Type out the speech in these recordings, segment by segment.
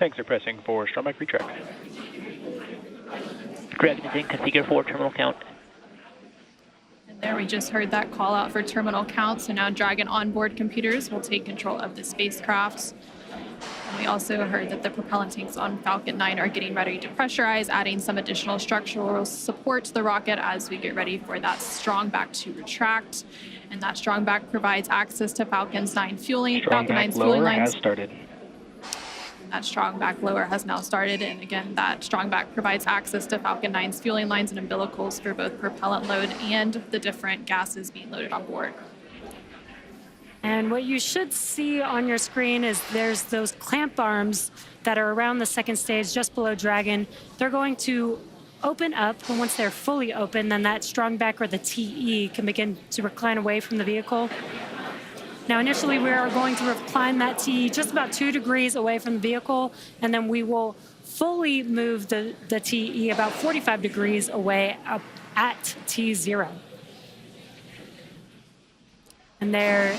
Tanks are pressing for strongback retract. Dragon is in, configure for terminal count. And there we just heard that call out for terminal count, so now Dragon onboard computers will take control of the spacecraft. And we also heard that the propellant tanks on Falcon 9 are getting ready to pressurize, adding some additional structural support to the rocket as we get ready for that strong back to retract. And that strong back provides access to Falcon 9's fueling lines. Has started. That strong back lower has now started, and again, that strong back provides access to Falcon 9's fueling lines and umbilicals for both propellant load and the different gases being loaded on board. And what you should see on your screen is there's those clamp arms that are around the second stage just below Dragon. They're going to open up, and once they're fully open, then that strong back or the TE can begin to recline away from the vehicle. Now, initially, we are going to recline that TE just about 2 degrees away from the vehicle, and then we will fully move the TE about 45 degrees away up at T0. And they're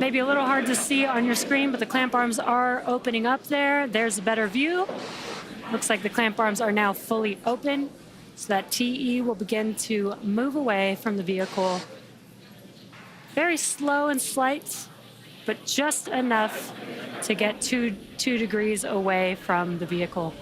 maybe a little hard to see on your screen, but the clamp arms are opening up there. There's a better view. Looks like the clamp arms are now fully open, so that TE will begin to move away from the vehicle. Very slow and slight, but just enough to get two degrees away from the vehicle.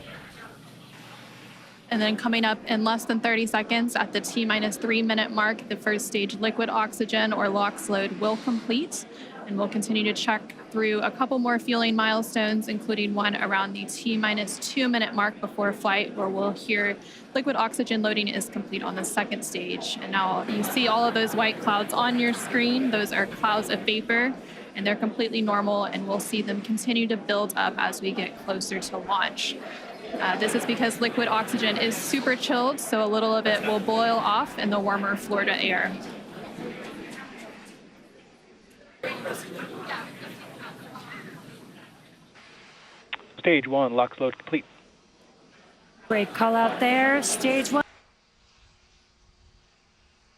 And then coming up in less than 30 seconds at the T-3 minute mark, the first stage liquid oxygen or LOX load will complete. And we'll continue to check through a couple more fueling milestones, including one around the T-2 minute mark before flight, where we'll hear liquid oxygen loading is complete on the second stage. And now you see all of those white clouds on your screen. Those are clouds of vapor, and they're completely normal, and we'll see them continue to build up as we get closer to launch. This is because liquid oxygen is super chilled, so a little of it will boil off in the warmer Florida air. Stage 1, LOX load complete. Great call out there. Stage 1.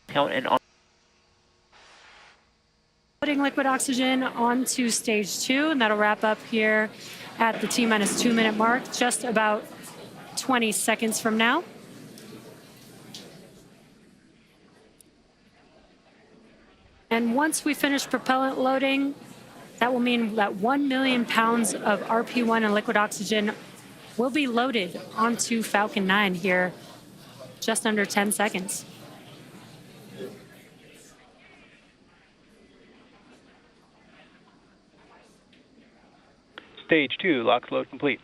Count and on. Putting liquid oxygen onto stage 2, and that'll wrap up here at the T-2 minute mark, just about 20 seconds from now. And once we finish propellant loading, that will mean that 1 million pounds of RP1 and liquid oxygen will be loaded onto Falcon 9 here, just under 10 seconds. Stage 2, LOX load complete.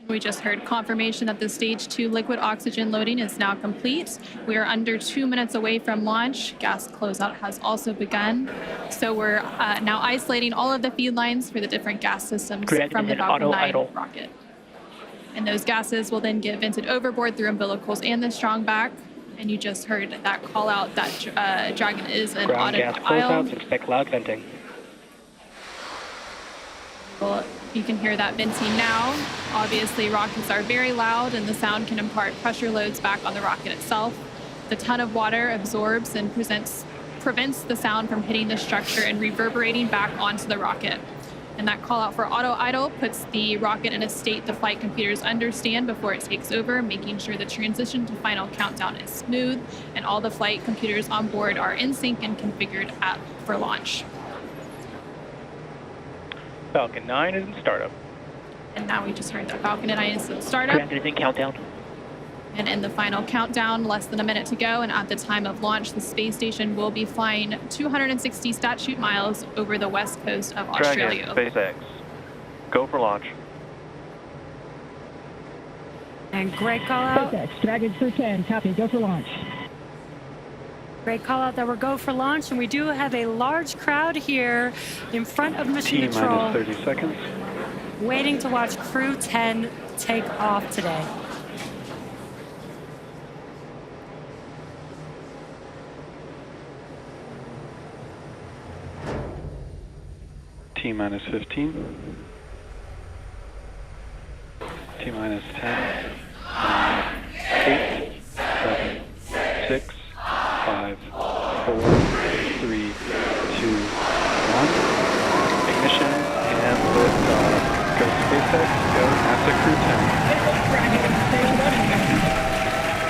We just heard confirmation that the stage 2 liquid oxygen loading is now complete. We are under 2 minutes away from launch. Gas closeout has also begun. So we're now isolating all of the feed lines for the different gas systems from the Falcon 9 rocket. And those gases will then get vented overboard through umbilicals and the strong back. And you just heard that call out that Dragon is an Ground gas aisle. closeouts, expect loud venting. Well, you can hear that venting now. Obviously, rockets are very loud, and the sound can impart pressure loads back on the rocket itself. The ton of water absorbs and prevents the sound from hitting the structure and reverberating back onto the rocket. And that call out for auto idle puts the rocket in a state the flight computers understand before it takes over, making sure the transition to final countdown is smooth and all the flight computers on board are in sync and configured for launch. Falcon 9 is in startup. And now we just heard that Falcon 9 is in startup. Dragon is in countdown. And in the final countdown, less than a minute to go, and at the time of launch, the space station will be flying 260 statute miles over the west coast of Australia. Dragon, SpaceX, go for launch. And great call out. SpaceX, Dragon 10, copy, go for launch. Great call out that we're go for launch, and we do have a large crowd here in front of Mission Control. T-minus 30 seconds. Waiting to watch Crew 10 take off today. T-minus 15. T-minus 10. 8, 7, 6, 5, 4, 3, 2, 1. Ignition and liftoff. Go SpaceX. SpaceX, go NASA Crew 10.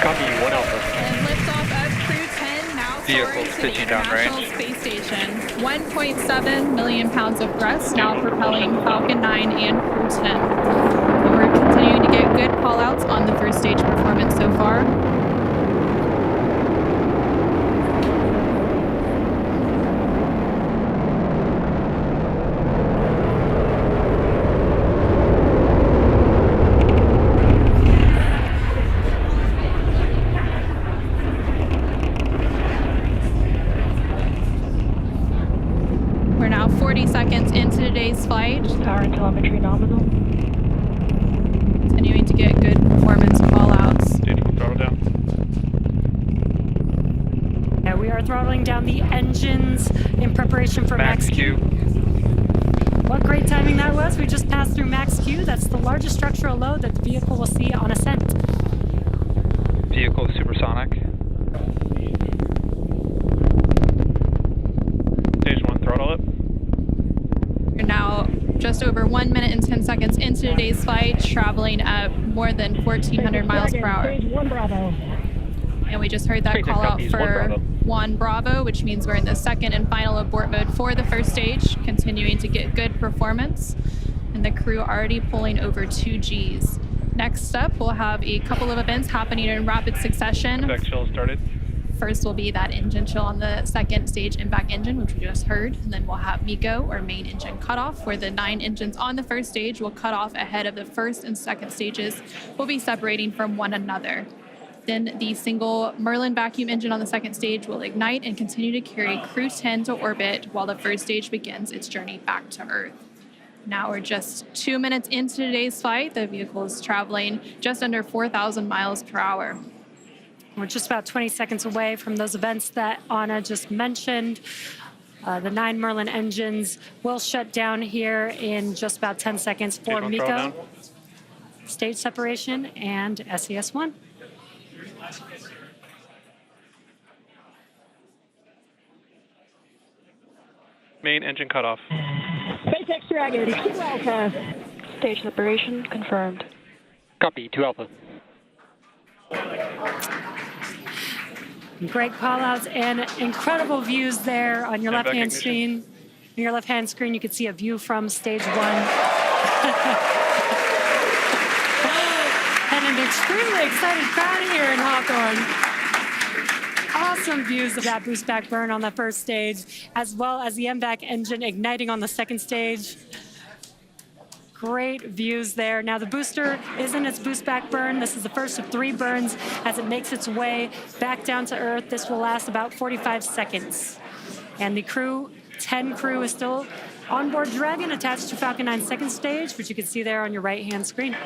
Copy, 1 Alpha. And liftoff of Crew 10 now soaring to the pitching down International range. Space Station. 1.7 million pounds of thrust now propelling Falcon 9 and Crew 10. And we're continuing to get good call-outs on the first stage performance so far. We're now 40 seconds into today's flight. Power and telemetry nominal. Continuing to get good performance call-outs. Duty, throttle down. Yeah, we are throttling down the engines in preparation for max Q. What great timing that was. We just passed through max Q. That's the largest structural load that the vehicle will see on ascent. Vehicle supersonic. Stage 1, throttle up. We're now just over 1 minute and 10 seconds into today's flight, traveling at more than 1,400 miles per hour. Stage 1 Bravo. And we just heard that SpaceX call out copies, 1 for Bravo. 1 Bravo, which means we're in the second and final abort mode for the first stage, continuing to get good performance. And the crew already pulling over 2 Gs. Next up, we'll have a couple of events happening in rapid succession. Back chill started. First will be that engine chill on the second stage impact engine, which we just heard. And then we'll have MECO, or main engine cutoff, where the 9 engines on the first stage will cut off ahead of the first and second stages will be separating from one another. Then the single Merlin vacuum engine on the second stage will ignite and continue to carry Crew 10 to orbit while the first stage begins its journey back to Earth. Now we're just 2 minutes into today's flight. The vehicle is traveling just under 4,000 miles per hour. We're just about 20 seconds away from those events that Anna just mentioned. The 9 Merlin engines will shut down here in just about 10 seconds for Stage 1, throttle MECO, down. stage separation, and SES-1. Main engine cutoff. SpaceX Dragon, 2 Alpha. Stage separation confirmed. Copy, 2 Alpha. Great call-outs and incredible views there on your And left-hand recognition. screen. On your left-hand screen, you can see a view from stage 1. And an extremely excited crowd here in Hawthorne. Awesome views of that boost back burn on the first stage, as well as the MVAC engine igniting on the second stage. Great views there. Now the booster is in its boost back burn. This is the first of 3 burns as it makes its way back down to Earth. This will last about 45 seconds. And the crew, 10 crew, is still on board Dragon attached to Falcon 9's second stage, which you can see there on your right-hand screen.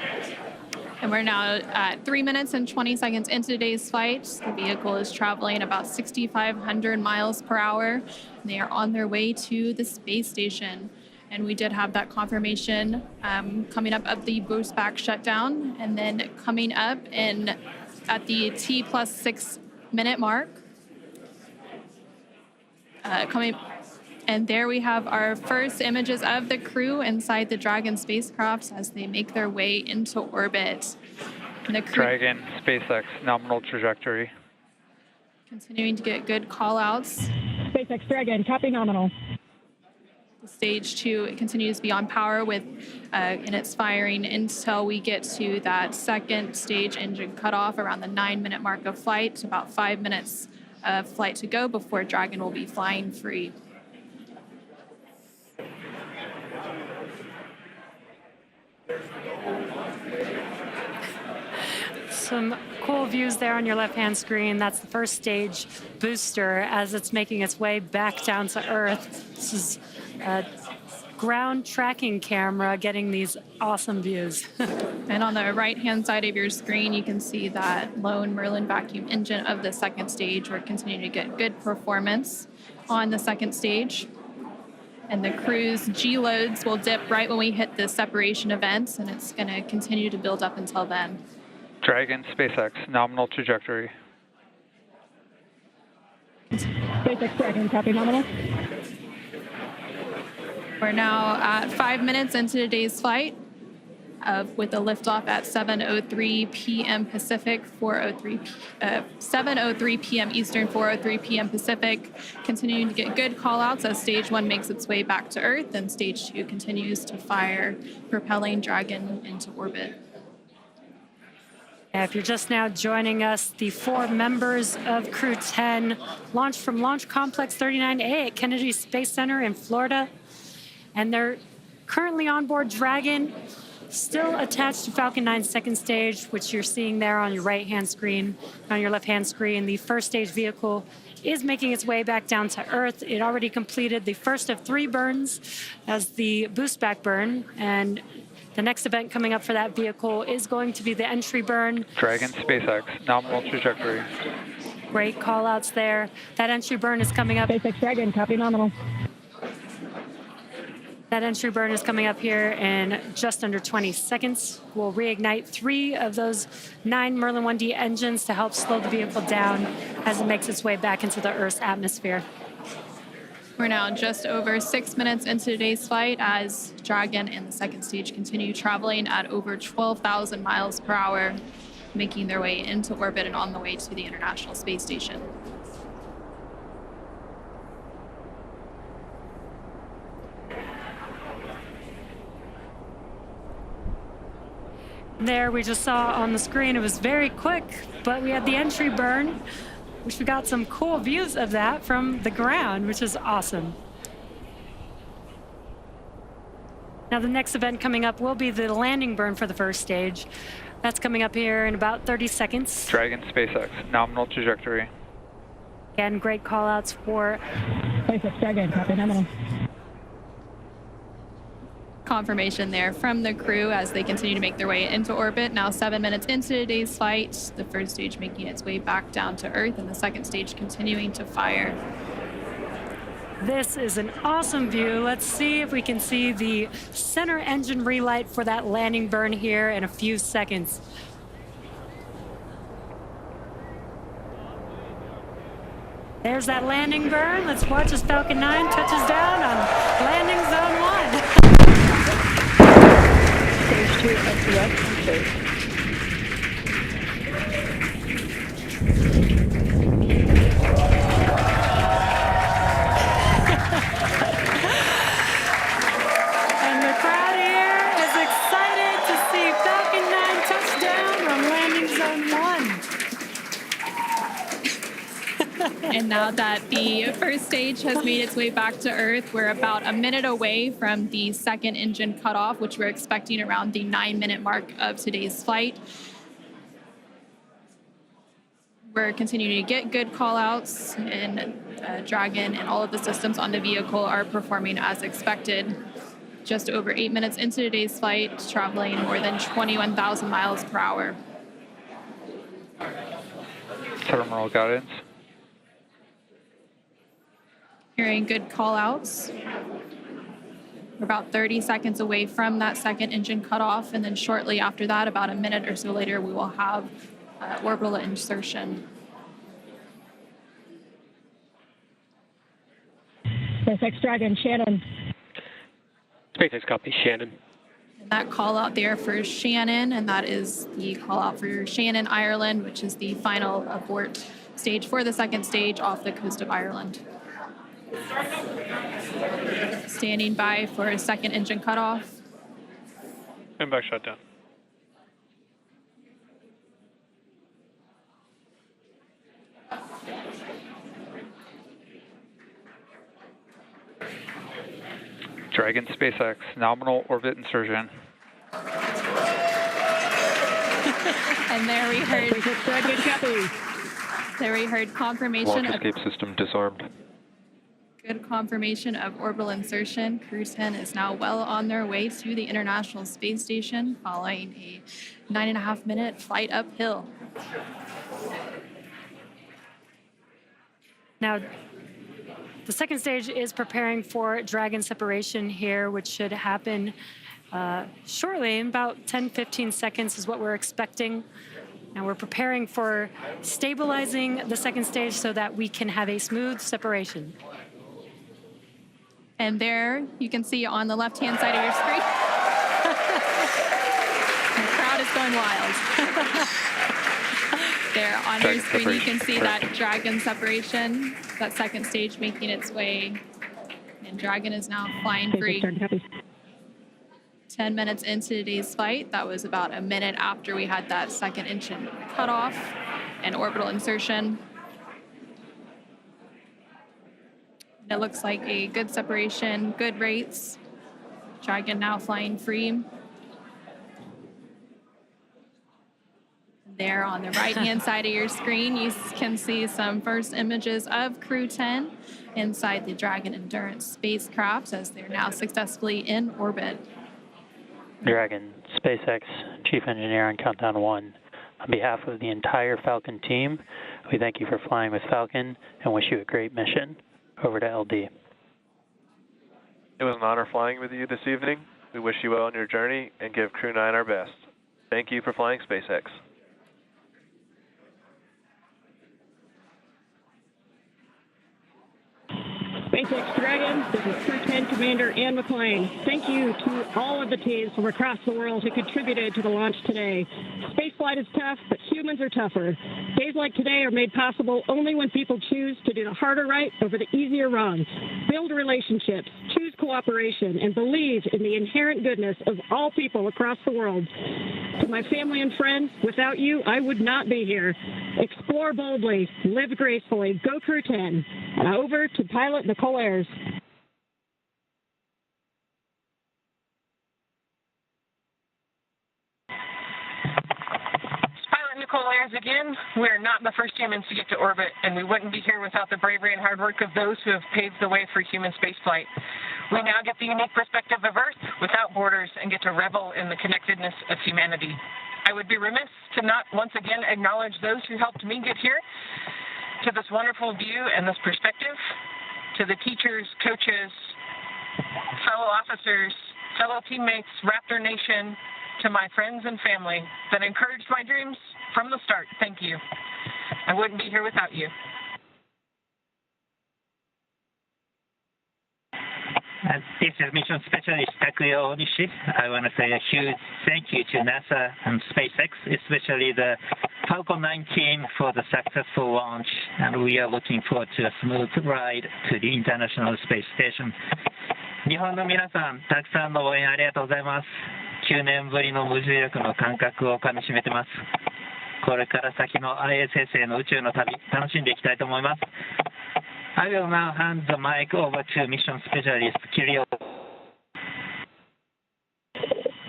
And we're now at 3 minutes and 20 seconds into today's flight. The vehicle is traveling about 6,500 miles per hour. And they are on their way to the space station. And we did have that confirmation coming up of the boost back shutdown. And then coming up at the T plus 6 minute mark. And there we have our first images of the crew inside the Dragon spacecraft as they make their way into orbit. And the crew Dragon, SpaceX, nominal trajectory. continuing to get good call-outs. SpaceX Dragon, copy nominal. Stage 2 it continues to be on power with in its firing until we get to that second stage engine cutoff around the 9-minute mark of flight. About 5 minutes of flight to go before Dragon will be flying free. Some cool views there on your left-hand screen. That's the first stage booster as it's making its way back down to Earth. This is a ground tracking camera getting these awesome views. And on the right-hand side of your screen, you can see that lone Merlin vacuum engine of the second stage. We're continuing to get good performance on the second stage. And the crew's G loads will dip right when we hit the separation events, and it's going to continue to build up until then. Dragon, SpaceX, nominal trajectory. SpaceX Dragon, copy nominal. We're now at 5 minutes into today's flight. with a liftoff at 7:03 p.m. Pacific, 7:03 p.m. Eastern, 4:03 p.m. Pacific. Continuing to get good call-outs as Stage 1 makes its way back to Earth, and Stage 2 continues to fire, propelling Dragon into orbit. If you're just now joining us, the 4 members of Crew 10 launched from Launch Complex 39A at Kennedy Space Center in Florida, and they're currently on board Dragon, still attached to Falcon 9's second stage, which you're seeing there on your right-hand screen. On your left-hand screen, the first stage vehicle is making its way back down to Earth. It already completed the first of 3 burns as the boost back burn, and the next event coming up for that vehicle is going to be the entry burn. Dragon SpaceX, nominal trajectory. Great call-outs there. That entry burn is coming up. SpaceX Dragon, copy nominal. That entry burn is coming up here in just under 20 seconds. We'll reignite 3 of those 9 Merlin 1D engines to help slow the vehicle down as it makes its way back into the Earth's atmosphere. We're now just over 6 minutes into today's flight as Dragon and the second stage continue traveling at over 12,000 miles per hour, making their way into orbit and on the way to the International Space Station. There, we just saw on the screen, it was very quick, but we had the entry burn, which we got some cool views of that from the ground, which is awesome. Now the next event coming up will be the landing burn for the first stage. That's coming up here in about 30 seconds. Dragon SpaceX, nominal trajectory. Again, great call outs for SpaceX Dragon, copy nominal. Confirmation there from the crew as they continue to make their way into orbit. Now 7 minutes into today's flight, the first stage making its way back down to Earth and the second stage continuing to fire. This is an awesome view. Let's see if we can see the center engine relight for that landing burn here in a few seconds. There's that landing burn. Let's watch as Falcon 9 touches down on landing zone 1. Stage 2 SES complete. And the crowd here is excited to see Falcon 9 touch down on landing zone 1. And now that the first stage has made its way back to Earth, we're about a minute away from the second engine cutoff, which we're expecting around the 9-minute mark of today's flight. We're continuing to get good call-outs, and Dragon and all of the systems on the vehicle are performing as expected. Just over 8 minutes into today's flight, traveling more than 21,000 miles per hour. Terminal guidance. Hearing good call-outs. We're about 30 seconds away from that second engine cutoff, and then shortly after that, about a minute or so later, we will have orbital insertion. SpaceX Dragon, Shannon. SpaceX copy, Shannon. And that call out there for Shannon, and that is the call out for Shannon, Ireland, which is the final abort stage for the second stage off the coast of Ireland. Standing by for a second engine cutoff. And back shutdown. Dragon SpaceX, nominal orbit insertion. And there we heard, SpaceX Dragon, copy. there we heard confirmation Launch of escape system disarmed. good confirmation of orbital insertion. Crew 10 is now well on their way to the International Space Station following a 9.5-minute flight uphill. Now, the second stage is preparing for Dragon separation here, which should happen shortly, in about 10-15 seconds is what we're expecting. Now we're preparing for stabilizing the second stage so that we can have a smooth separation. And there you can see on the left-hand side of your screen going wild. There on your screen, you can see that Dragon separation, that second stage making its way. And Dragon is now flying free. 10 minutes into today's flight, that was about a minute after we had that second engine cutoff and orbital insertion. And it looks like a good separation, good rates. Dragon now flying free. There on the right-hand side of your screen, you can see some first images of Crew 10 inside the Dragon Endurance spacecraft as they're now successfully in orbit. Dragon, SpaceX Chief Engineer on Countdown 1. On behalf of the entire Falcon team, we thank you for flying with Falcon and wish you a great mission. Over to LD. It was an honor flying with you this evening. We wish you well on your journey and give Crew 9 our best. Thank you for flying SpaceX. SpaceX Dragon, this is Crew 10 Commander Ann McClain. Thank you to all of the teams from across the world who contributed to the launch today. Spaceflight is tough, but humans are tougher. Days like today are made possible only when people choose to do the harder right over the easier wrong. Build relationships, choose cooperation, and believe in the inherent goodness of all people across the world. To my family and friends, without you, I would not be here. Explore boldly, live gracefully, go Crew 10. And over to pilot Nicole Ayers. Pilot Nicole Ayers again. We're not the first humans to get to orbit, and we wouldn't be here without the bravery and hard work of those who have paved the way for human spaceflight. We now get the unique perspective of Earth without borders and get to revel in the connectedness of humanity. I would be remiss to not once again acknowledge those who helped me get here, to this wonderful view and this perspective, to the teachers, coaches, fellow officers, fellow teammates, Raptor Nation, to my friends and family that encouraged my dreams from the start. Thank you. I wouldn't be here without you. This is Mission Specialist Takuya Onishi. I want to say a huge thank you to NASA and SpaceX, especially the Falcon 9 team for the successful launch, and we are looking forward to a smooth ride to the International Space Station. 日本の皆さん、たくさんの応援ありがとうございます。9年ぶりの無重力の感覚をかみしめてます。これから先の ISS への宇宙の旅、楽しんでいきたいと思います。I will now hand the mic over to Mission Specialist Kirill.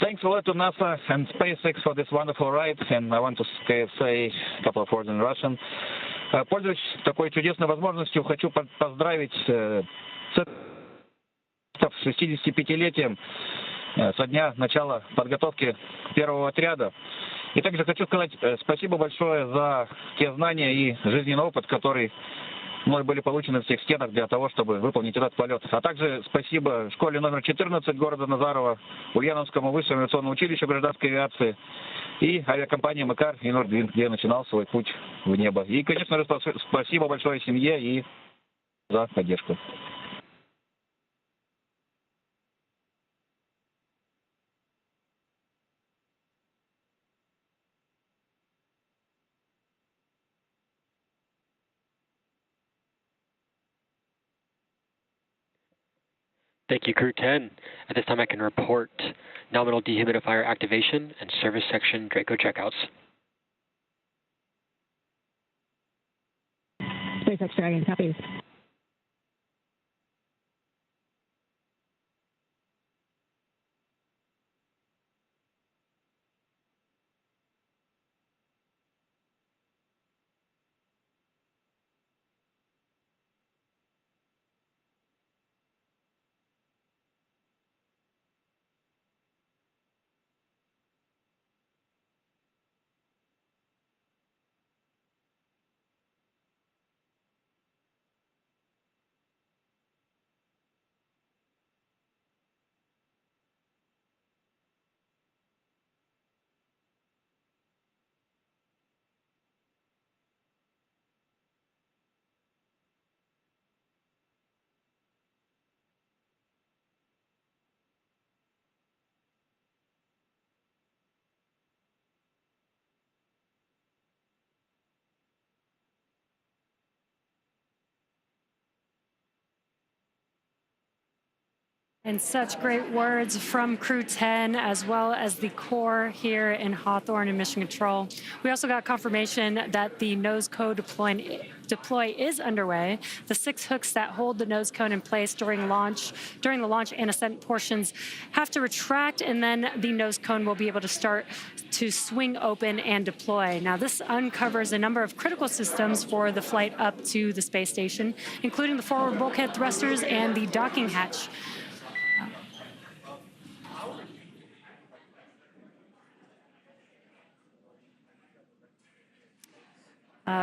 Thanks a lot to NASA and SpaceX for this wonderful ride, and I want to say a couple of words in Russian. Пользуясь такой чудесной возможностью, хочу поздравить с 65-летием со дня начала подготовки первого отряда. И также хочу сказать спасибо большое за те знания и жизненный опыт, который мной были получены в тех стенах для того, чтобы выполнить этот полет. А также спасибо школе номер 14 города Назарова, Ульяновскому высшему авиационному училищу гражданской авиации и авиакомпании «Макар» и «Нордвинд», где я начинал свой путь в небо. И, конечно же, спасибо большое семье и за поддержку. Thank you, Crew 10. At this time, I can report nominal dehumidifier activation and service section Draco checkouts. SpaceX Dragon, copies. And such great words from Crew 10, as well as the core here in Hawthorne and Mission Control. We also got confirmation that the nose cone deploy is underway. The 6 hooks that hold the nose cone in place during the launch and ascent portions have to retract, and then the nose cone will be able to start to swing open and deploy. Now, this uncovers a number of critical systems for the flight up to the space station, including the forward bulkhead thrusters and the docking hatch.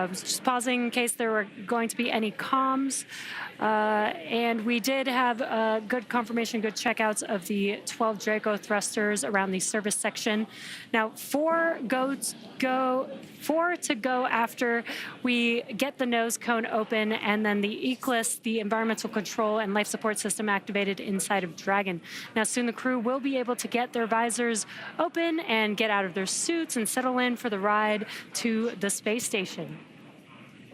Just pausing in case there were going to be any comms. And we did have good confirmation, good checkouts of the 12 Draco thrusters around the service section. Now, 4 to go after we get the nose cone open, and then the ECLIS, the environmental control and life support system, activated inside of Dragon. Now, soon the crew will be able to get their visors open and get out of their suits and settle in for the ride to the space station.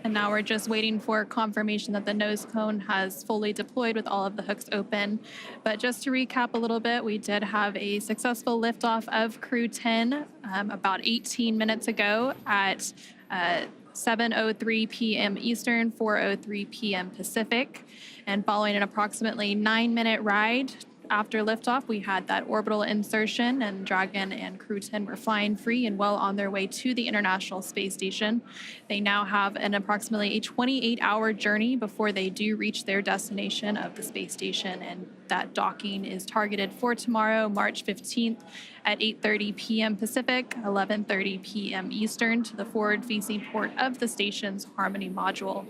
And now we're just waiting for confirmation that the nose cone has fully deployed with all of the hooks open. But just to recap a little bit, we did have a successful liftoff of Crew 10 about 18 minutes ago at 7:03 p.m. Eastern, 4:03 p.m. Pacific. And following an approximately 9-minute ride after liftoff, we had that orbital insertion, and Dragon and Crew 10 were flying free and well on their way to the International Space Station. They now have an approximately a 28-hour journey before they do reach their destination of the space station, and that docking is targeted for tomorrow, March 15th at 8:30 p.m. Pacific, 11:30 p.m. Eastern, to the forward-facing port of the station's Harmony module.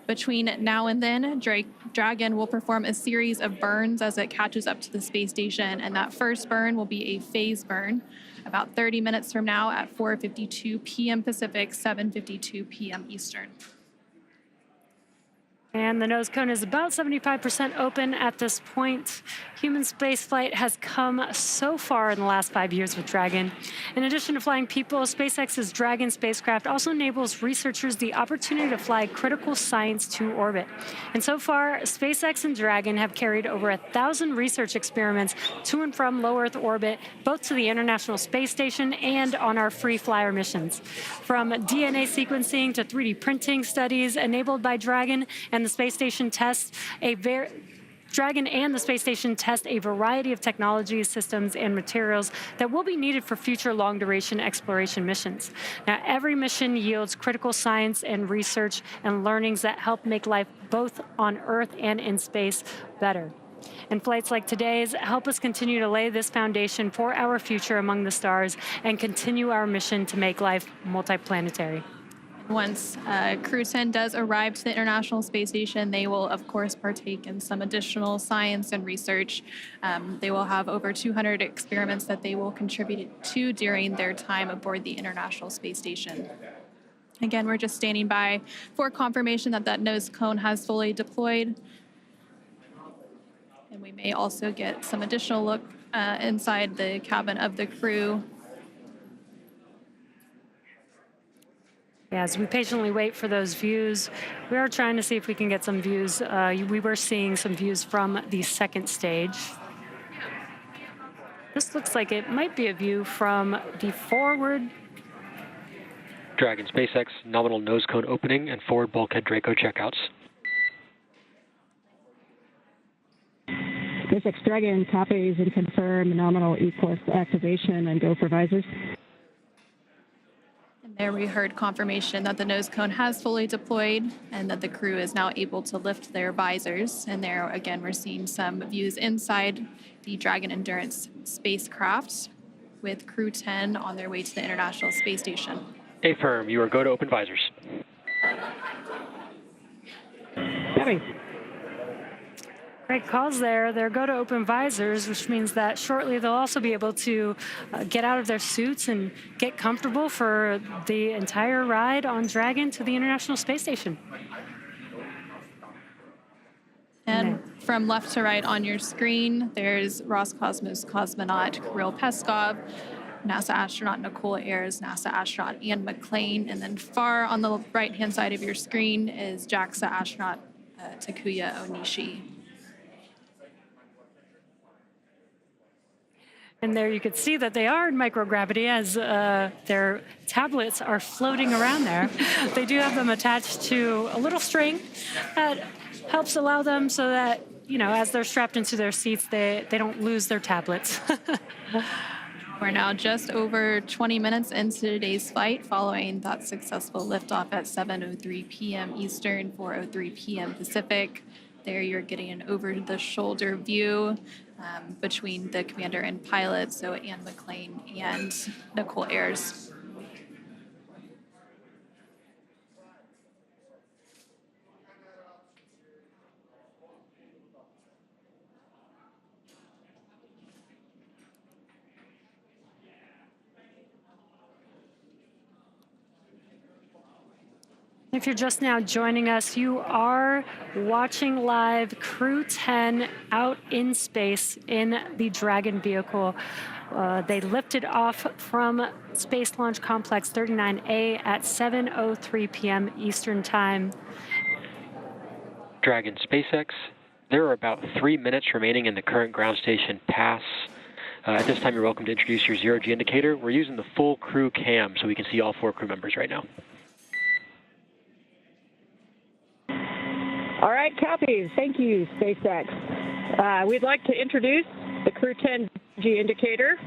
Between now and then, Dragon will perform a series of burns as it catches up to the space station, and that first burn will be a phase burn about 30 minutes from now at 4:52 p.m. Pacific, 7:52 p.m. Eastern. And the nose cone is about 75% open at this point. Human spaceflight has come so far in the last 5 years with Dragon. In addition to flying people, SpaceX's Dragon spacecraft also enables researchers the opportunity to fly critical science to orbit. And so far, SpaceX and Dragon have carried over 1,000 research experiments to and from low Earth orbit, both to the International Space Station and on our free flyer missions. From DNA sequencing to 3D printing studies enabled by Dragon, and the space station tests Dragon and the space station test a variety of technologies, systems, and materials that will be needed for future long-duration exploration missions. Now, every mission yields critical science and research and learnings that help make life both on Earth and in space better. And flights like today's help us continue to lay this foundation for our future among the stars and continue our mission to make life multiplanetary. Once Crew 10 does arrive to the International Space Station, they will, of course, partake in some additional science and research. They will have over 200 experiments that they will contribute to during their time aboard the International Space Station. Again, we're just standing by for confirmation that that nose cone has fully deployed. And we may also get some additional look inside the cabin of the crew. As we patiently wait for those views, we are trying to see if we can get some views. We were seeing some views from the second stage. This looks like it might be a view from the forward. Dragon SpaceX, nominal nose cone opening and forward bulkhead Draco checkouts. SpaceX Dragon copies and confirm nominal ECLIS activation and go for visors. There we heard confirmation that the nose cone has fully deployed and that the crew is now able to lift their visors. And there, again, we're seeing some views inside the Dragon Endurance spacecraft with Crew 10 on their way to the International Space Station. Affirm, you are go to open visors. Copy. Great calls there. They're go to open visors, which means that shortly they'll also be able to get out of their suits and get comfortable for the entire ride on Dragon to the International Space Station. And from left to right on your screen, there's Roscosmos cosmonaut Kirill Peskov, NASA astronaut Nicole Ayers, NASA astronaut Ian McLean, and then far on the right-hand side of your screen is JAXA astronaut Takuya Onishi. And there you can see that they are in microgravity as their tablets are floating around there. They do have them attached to a little string that helps allow them so that, you know, as they're strapped into their seats, they don't lose their tablets. We're now just over 20 minutes into today's flight following that successful liftoff at 7:03 p.m. Eastern, 4:03 p.m. Pacific. There you're getting an over-the-shoulder view between the commander and pilot, so Anne McLean and Nicole Ayers. If you're just now joining us, you are watching live Crew 10 out in space in the Dragon vehicle. They lifted off from Space Launch Complex 39A at 7:03 p.m. Eastern Time. Dragon SpaceX, there are about 3 minutes remaining in the current ground station pass. At this time, you're welcome to introduce your zero-G indicator. We're using the full crew cam so we can see all 4 crew members right now. All right, copies. Thank you, SpaceX. We'd like to introduce the Crew 10 G indicator.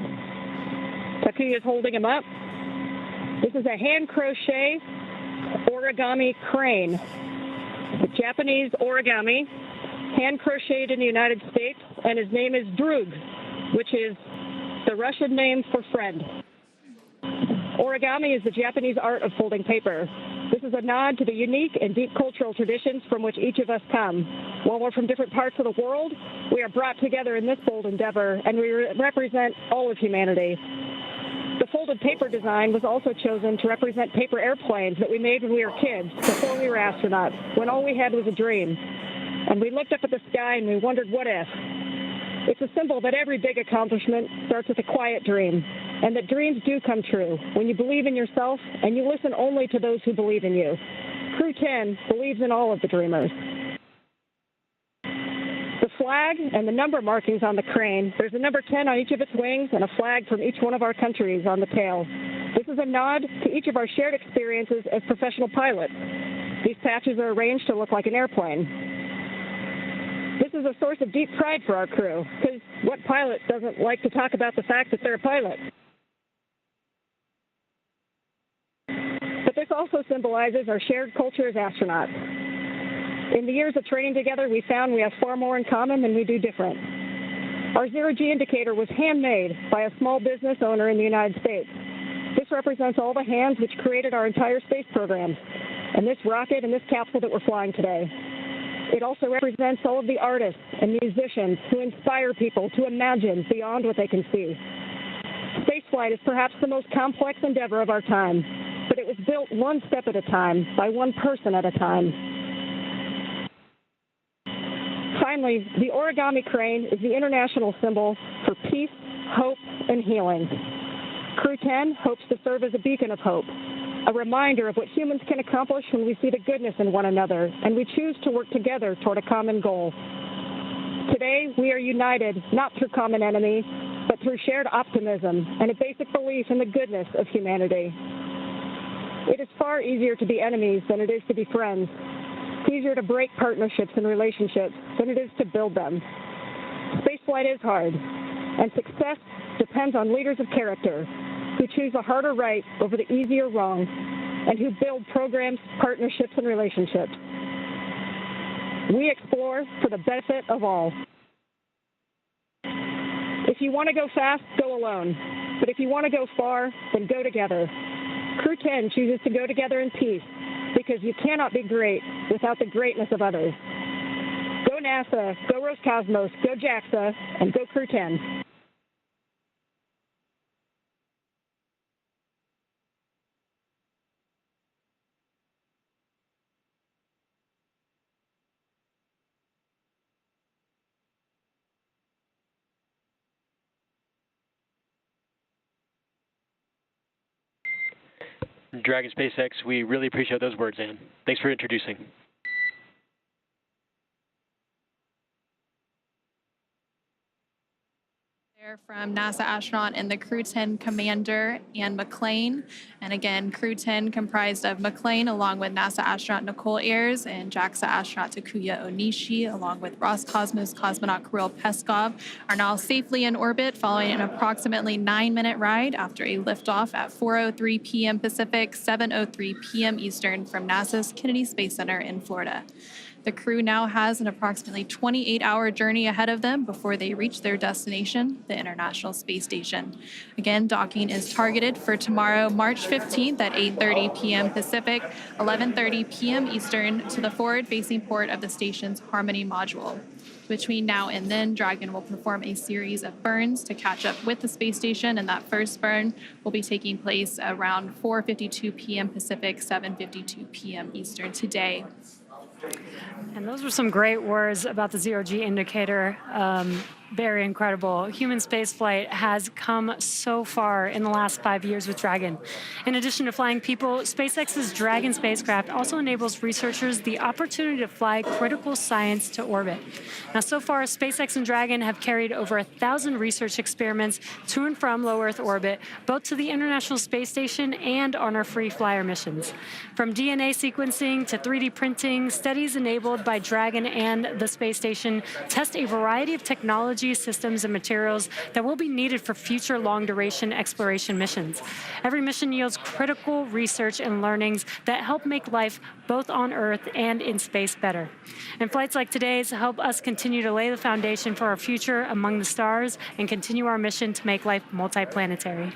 Takuya is holding him up. This is a hand crochet origami crane. The Japanese origami, hand crocheted in the United States, and his name is Drug, which is the Russian name for friend. Origami is the Japanese art of folding paper. This is a nod to the unique and deep cultural traditions from which each of us come. While we're from different parts of the world, we are brought together in this bold endeavor, and we represent all of humanity. The folded paper design was also chosen to represent paper airplanes that we made when we were kids, before we were astronauts, when all we had was a dream. And we looked up at the sky and we wondered, what if? It's a symbol that every big accomplishment starts with a quiet dream, and that dreams do come true when you believe in yourself and you listen only to those who believe in you. Crew 10 believes in all of the dreamers. The flag and the number markings on the crane, there's a number 10 on each of its wings and a flag from each one of our countries on the tail. This is a nod to each of our shared experiences as professional pilots. These patches are arranged to look like an airplane. This is a source of deep pride for our crew, because what pilot doesn't like to talk about the fact that they're a pilot? But this also symbolizes our shared culture as astronauts. In the years of training together, we found we have far more in common than we do different. Our zero-G indicator was handmade by a small business owner in the United States. This represents all the hands which created our entire space program, and this rocket and this capsule that we're flying today. It also represents all of the artists and musicians who inspire people to imagine beyond what they can see. Spaceflight is perhaps the most complex endeavor of our time, but it was built one step at a time, by one person at a time. Finally, the origami crane is the international symbol for peace, hope, and healing. Crew 10 hopes to serve as a beacon of hope, a reminder of what humans can accomplish when we see the goodness in one another and we choose to work together toward a common goal. Today, we are united not through common enemy, but through shared optimism and a basic belief in the goodness of humanity. It is far easier to be enemies than it is to be friends. It's easier to break partnerships and relationships than it is to build them. Spaceflight is hard, and success depends on leaders of character who choose the harder right over the easier wrong, and who build programs, partnerships, and relationships. We explore for the benefit of all. If you want to go fast, go alone. But if you want to go far, then go together. Crew 10 chooses to go together in peace, because you cannot be great without the greatness of others. Go NASA, go Roscosmos, go JAXA, and go Crew 10. Dragon SpaceX, we really appreciate those words, Anne. Thanks for introducing. Hear from NASA astronaut and the Crew 10 commander, Ann McClain. And again, Crew 10 comprised of McClain along with NASA astronaut Nicole Ayers and JAXA astronaut Takuya Onishi along with Roscosmos cosmonaut Kirill Peskov are now safely in orbit following an approximately 9-minute ride after a liftoff at 4:03 p.m. Pacific, 7:03 p.m. Eastern from NASA's Kennedy Space Center in Florida. The crew now has an approximately 28-hour journey ahead of them before they reach their destination, the International Space Station. Again, docking is targeted for tomorrow, March 15th at 8:30 p.m. Pacific, 11:30 p.m. Eastern to the forward-facing port of the station's Harmony module. Between now and then, Dragon will perform a series of burns to catch up with the space station, and that first burn will be taking place around 4:52 p.m. Pacific, 7:52 p.m. Eastern today. And those were some great words about the zero-G indicator. Very incredible. Human spaceflight has come so far in the last 5 years with Dragon. In addition to flying people, SpaceX's Dragon spacecraft also enables researchers the opportunity to fly critical science to orbit. Now, so far, SpaceX and Dragon have carried over 1,000 research experiments to and from low Earth orbit, both to the International Space Station and on our free flyer missions. From DNA sequencing to 3D printing, studies enabled by Dragon and the space station test a variety of technology, systems, and materials that will be needed for future long-duration exploration missions. Every mission yields critical research and learnings that help make life both on Earth and in space better. And flights like today's help us continue to lay the foundation for our future among the stars and continue our mission to make life multiplanetary.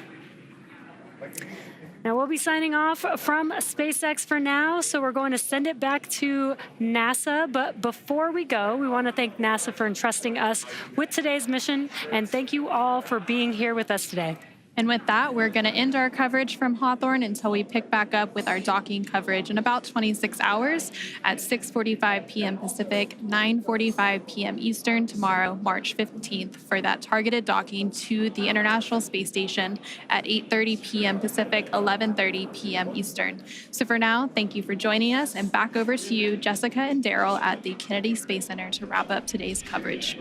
Now, we'll be signing off from SpaceX for now, so we're going to send it back to NASA. But before we go, we want to thank NASA for entrusting us with today's mission, and thank you all for being here with us today. And with that, we're going to end our coverage from Hawthorne until we pick back up with our docking coverage in about 26 hours at 6:45 p.m. Pacific, 9:45 p.m. Eastern tomorrow, March 15th, for that targeted docking to the International Space Station at 8:30 p.m. Pacific, 11:30 p.m. Eastern. So for now, thank you for joining us, and back over to you, Jessica and Daryl at the Kennedy Space Center to wrap up today's coverage.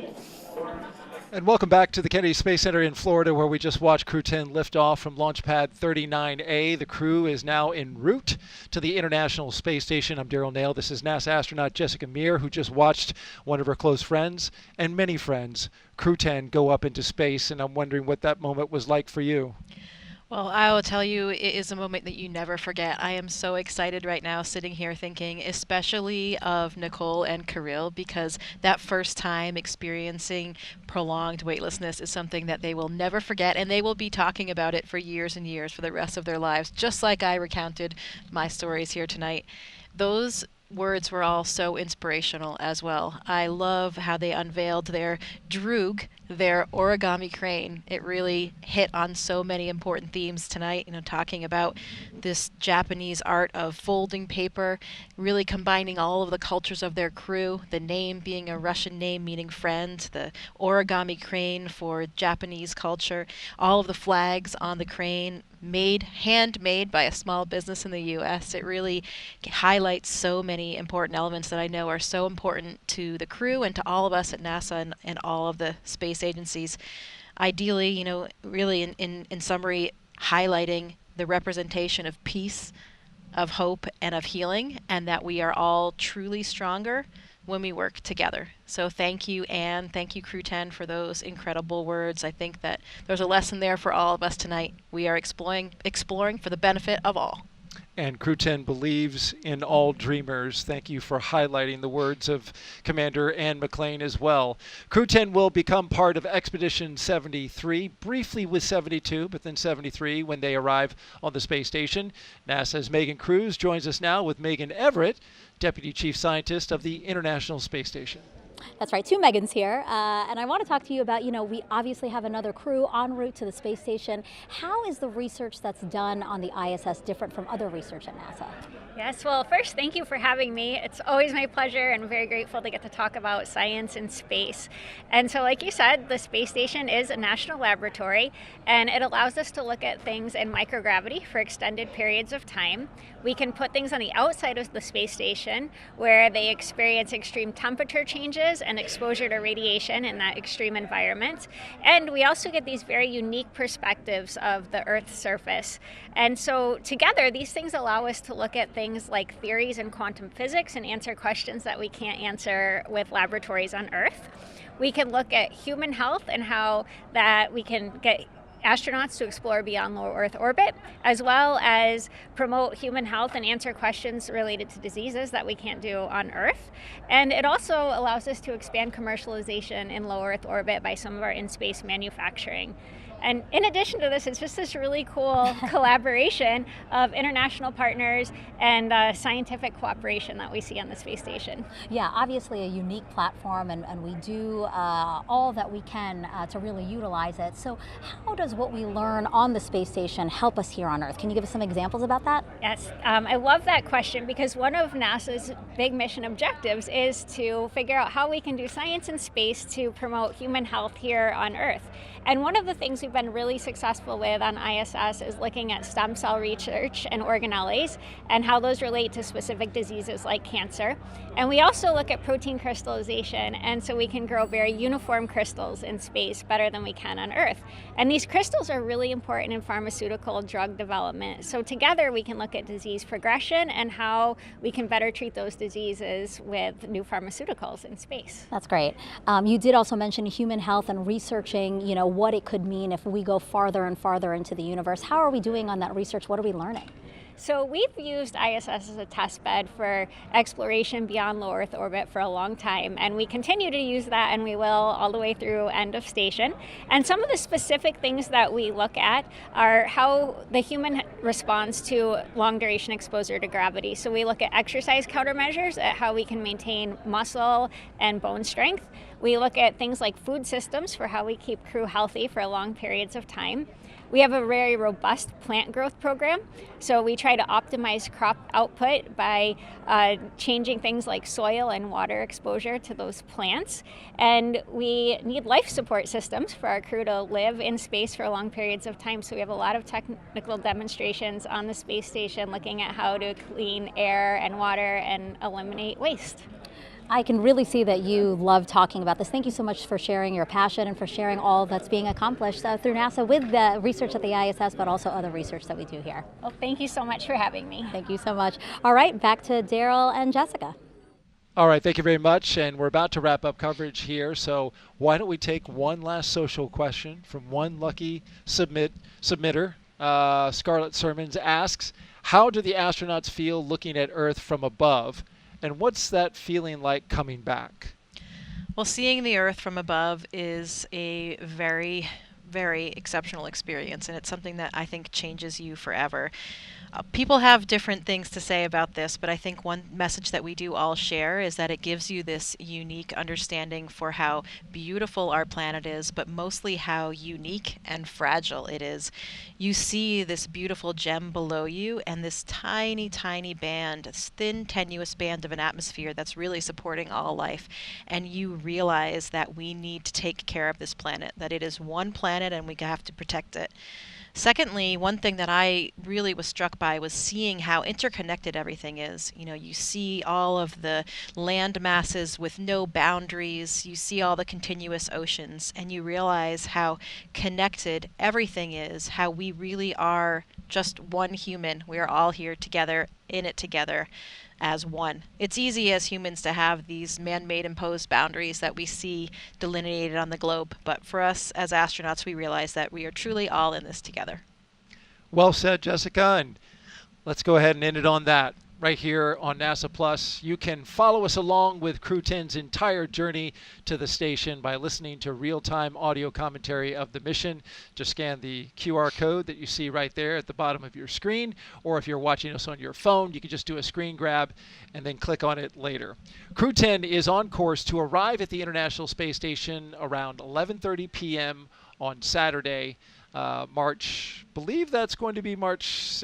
And welcome back to the Kennedy Space Center in Florida, where we just watched Crew 10 lift off from Launch Pad 39A. The crew is now en route to the International Space Station. I'm Daryl Nail. This is NASA astronaut Jessica Meir, who just watched one of her close friends and many friends, Crew 10, go up into space. And I'm wondering what that moment was like for you. Well, I will tell you, it is a moment that you never forget. I am so excited right now sitting here thinking especially of Nicole and Kirill, because that first time experiencing prolonged weightlessness is something that they will never forget, and they will be talking about it for years and years for the rest of their lives, just like I recounted my stories here tonight. Those words were all so inspirational as well. I love how they unveiled their droog, their origami crane. It really hit on so many important themes tonight, talking about this Japanese art of folding paper, really combining all of the cultures of their crew, the name being a Russian name meaning friend, the origami crane for Japanese culture, all of the flags on the crane handmade by a small business in the U.S. It really highlights so many important elements that I know are so important to the crew and to all of us at NASA and all of the space agencies. Ideally, really in summary, highlighting the representation of peace, of hope, and of healing, and that we are all truly stronger when we work together. So thank you, Anne. Thank you, Crew 10, for those incredible words. I think that there's a lesson there for all of us tonight. We are exploring for the benefit of all. And Crew 10 believes in all dreamers. Thank you for highlighting the words of Commander Ann McClain as well. Crew 10 will become part of Expedition 73, briefly with 72, but then 73 when they arrive on the space station. NASA's Megan Cruz joins us now with Megan Everett, Deputy Chief Scientist of the International Space Station. That's right, two Megans here, and I want to talk to you about, we obviously have another crew en route to the space station. How is the research that's done on the ISS different from other research at NASA? Yes, well, first, thank you for having me. It's always my pleasure, and I'm very grateful to get to talk about science and space. And so, like you said, the space station is a national laboratory, and it allows us to look at things in microgravity for extended periods of time. We can put things on the outside of the space station where they experience extreme temperature changes diseases and exposure to radiation in that extreme environment. And we also get these very unique perspectives of the Earth's surface. And so together, these things allow us to look at things like theories in quantum physics and answer questions that we can't answer with laboratories on Earth. We can look at human health and how that we can get astronauts to explore beyond low Earth orbit, as well as promote human health and answer questions related to diseases that we can't do on Earth. And it also allows us to expand commercialization in low Earth orbit by some of our in-space manufacturing. And in addition to this, it's just this really cool collaboration of international partners and scientific cooperation that we see on the space station. Yeah, obviously a unique platform, and we do all that we can to really utilize it. So how does what we learn on the space station help us here on Earth? Can you give us some examples about that? Yes, I love that question because one of NASA's big mission objectives is to figure out how we can do science in space to promote human health here on Earth. And one of the things we've been really successful with on ISS is looking at stem cell research and organelles and how those relate to specific diseases like cancer. And we also look at protein crystallization, and so we can grow very uniform crystals in space better than we can on Earth. And these crystals are really important in pharmaceutical drug development. So together we can look at disease progression and how we can better treat those diseases with new pharmaceuticals in space. That's great. You did also mention human health and researching, what it could mean if we go farther and farther into the universe. How are we doing on that research? What are we learning? So we've used ISS as a test bed for exploration beyond low Earth orbit for a long time, and we continue to use that, and we will all the way through end of station. And some of the specific things that we look at are how the human responds to long duration exposure to gravity. So we look at exercise countermeasures, at how we can maintain muscle and bone strength. We look at things like food systems for how we keep crew healthy for long periods of time. We have a very robust plant growth program, so we try to optimize crop output by changing things like soil and water exposure to those plants. And we need life support systems for our crew to live in space for long periods of time, so we have a lot of technical demonstrations on the space station looking at how to clean air and water and eliminate waste. I can really see that you love talking about this. Thank you so much for sharing your passion and for sharing all that's being accomplished through NASA with the research at the ISS, but also other research that we do here. Well, thank you so much for having me. Thank you so much. All right, back to Daryl and Jessica. All right, thank you very much. And we're about to wrap up coverage here. So why don't we take one last social question from one lucky submitter. Scarlett Sermons asks, how do the astronauts feel looking at Earth from above? And what's that feeling like coming back? Well, seeing the Earth from above is a very, very exceptional experience, and it's something that I think changes you forever. People have different things to say about this, but I think one message that we do all share is that it gives you this unique understanding for how beautiful our planet is, but mostly how unique and fragile it is. You see this beautiful gem below you and this tiny, tiny band, this thin, tenuous band of an atmosphere that's really supporting all life. And you realize that we need to take care of this planet, that it is one planet and we have to protect it. Secondly, one thing that I really was struck by was seeing how interconnected everything is. You see all of the land masses with no boundaries, you see all the continuous oceans, and you realize how connected everything is, how we really are just one human. We are all here together, in it together, as one. It's easy as humans to have these man-made imposed boundaries that we see delineated on the globe, but for us as astronauts, we realize that we are truly all in this together. Well said, Jessica, and let's go ahead and end it on that. Right here on NASA Plus, you can follow us along with Crew 10's entire journey to the station by listening to real-time audio commentary of the mission. Just scan the QR code that you see right there at the bottom of your screen, or if you're watching us on your phone, you can just do a screen grab and then click on it later. Crew 10 is on course to arrive at the International Space Station around 11:30 p.m. on Saturday, believe that's going to be March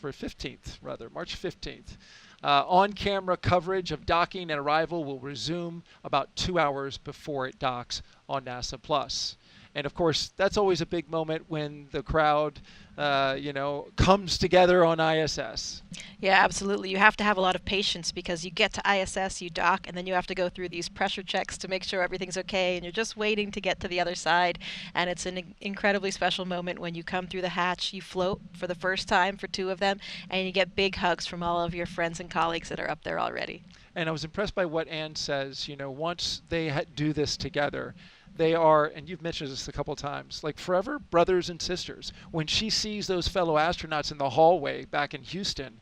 15th. On-camera coverage of docking and arrival will resume about 2 hours before it docks on NASA Plus. And of course, that's always a big moment when the crowd, comes together on ISS. Yeah, absolutely. You have to have a lot of patience because you get to ISS, you dock, and then you have to go through these pressure checks to make sure everything's okay, and you're just waiting to get to the other side. And it's an incredibly special moment when you come through the hatch, you float for the first time for 2 of them, and you get big hugs from all of your friends and colleagues that are up there already. And I was impressed by what Ann says. Once they do this together, they are, and you've mentioned this a couple times, like forever brothers and sisters. When she sees those fellow astronauts in the hallway back in Houston,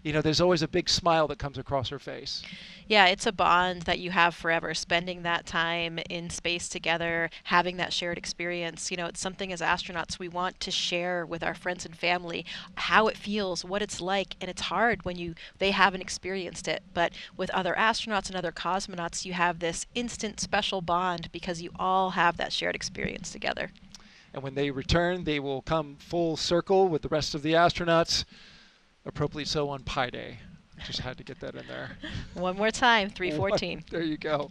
there's always a big smile that comes across her face. Yeah, it's a bond that you have forever, spending that time in space together, having that shared experience. It's something as astronauts we want to share with our friends and family, how it feels, what it's like, and it's hard when they haven't experienced it. But with other astronauts and other cosmonauts, you have this instant special bond because you all have that shared experience together. And when they return, they will come full circle with the rest of the astronauts, appropriately so on Pi Day. Just had to get that in there. One more time, 314. There you go.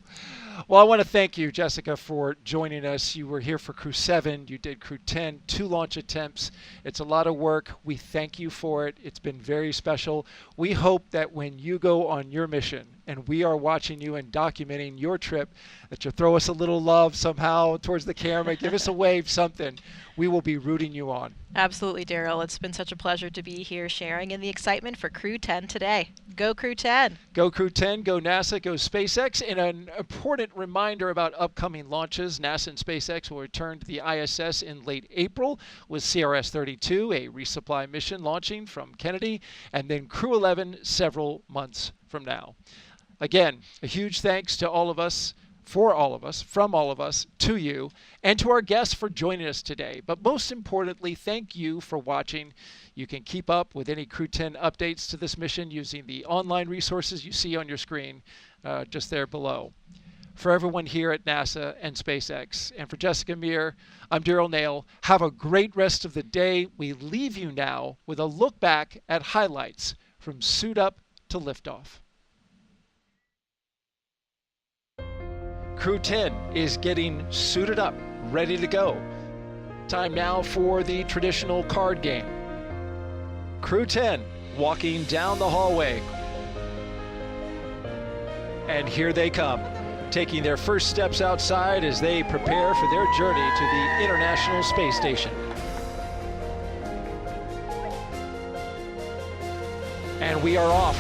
Well, I want to thank you, Jessica, for joining us. You were here for Crew 7. You did Crew 10, 2 launch attempts. It's a lot of work. We thank you for it. It's been very special. We hope that when you go on your mission and we are watching you and documenting your trip, that you'll throw us a little love somehow towards the camera, give us a wave, something. We will be rooting you on. Absolutely, Daryl. It's been such a pleasure to be here sharing in the excitement for Crew 10 today. Go Crew 10. Go Crew 10, go NASA, go SpaceX. And an important reminder about upcoming launches. NASA and SpaceX will return to the ISS in late April with CRS-32, a resupply mission launching from Kennedy, and then Crew 11 several months from now. Again, a huge thanks to all of us, for all of us, from all of us, to you, and to our guests for joining us today. But most importantly, thank you for watching. You can keep up with any Crew 10 updates to this mission using the online resources you see on your screen just there below. For everyone here at NASA and SpaceX, and for Jessica Meir, I'm Daryl Nail. Have a great rest of the day. We leave you now with a look back at highlights from Suit Up to Liftoff. Crew 10 is getting suited up, ready to go. Time now for the traditional card game. Crew 10 walking down the hallway. And here they come, taking their first steps outside as they prepare for their journey to the International Space Station. And we are off.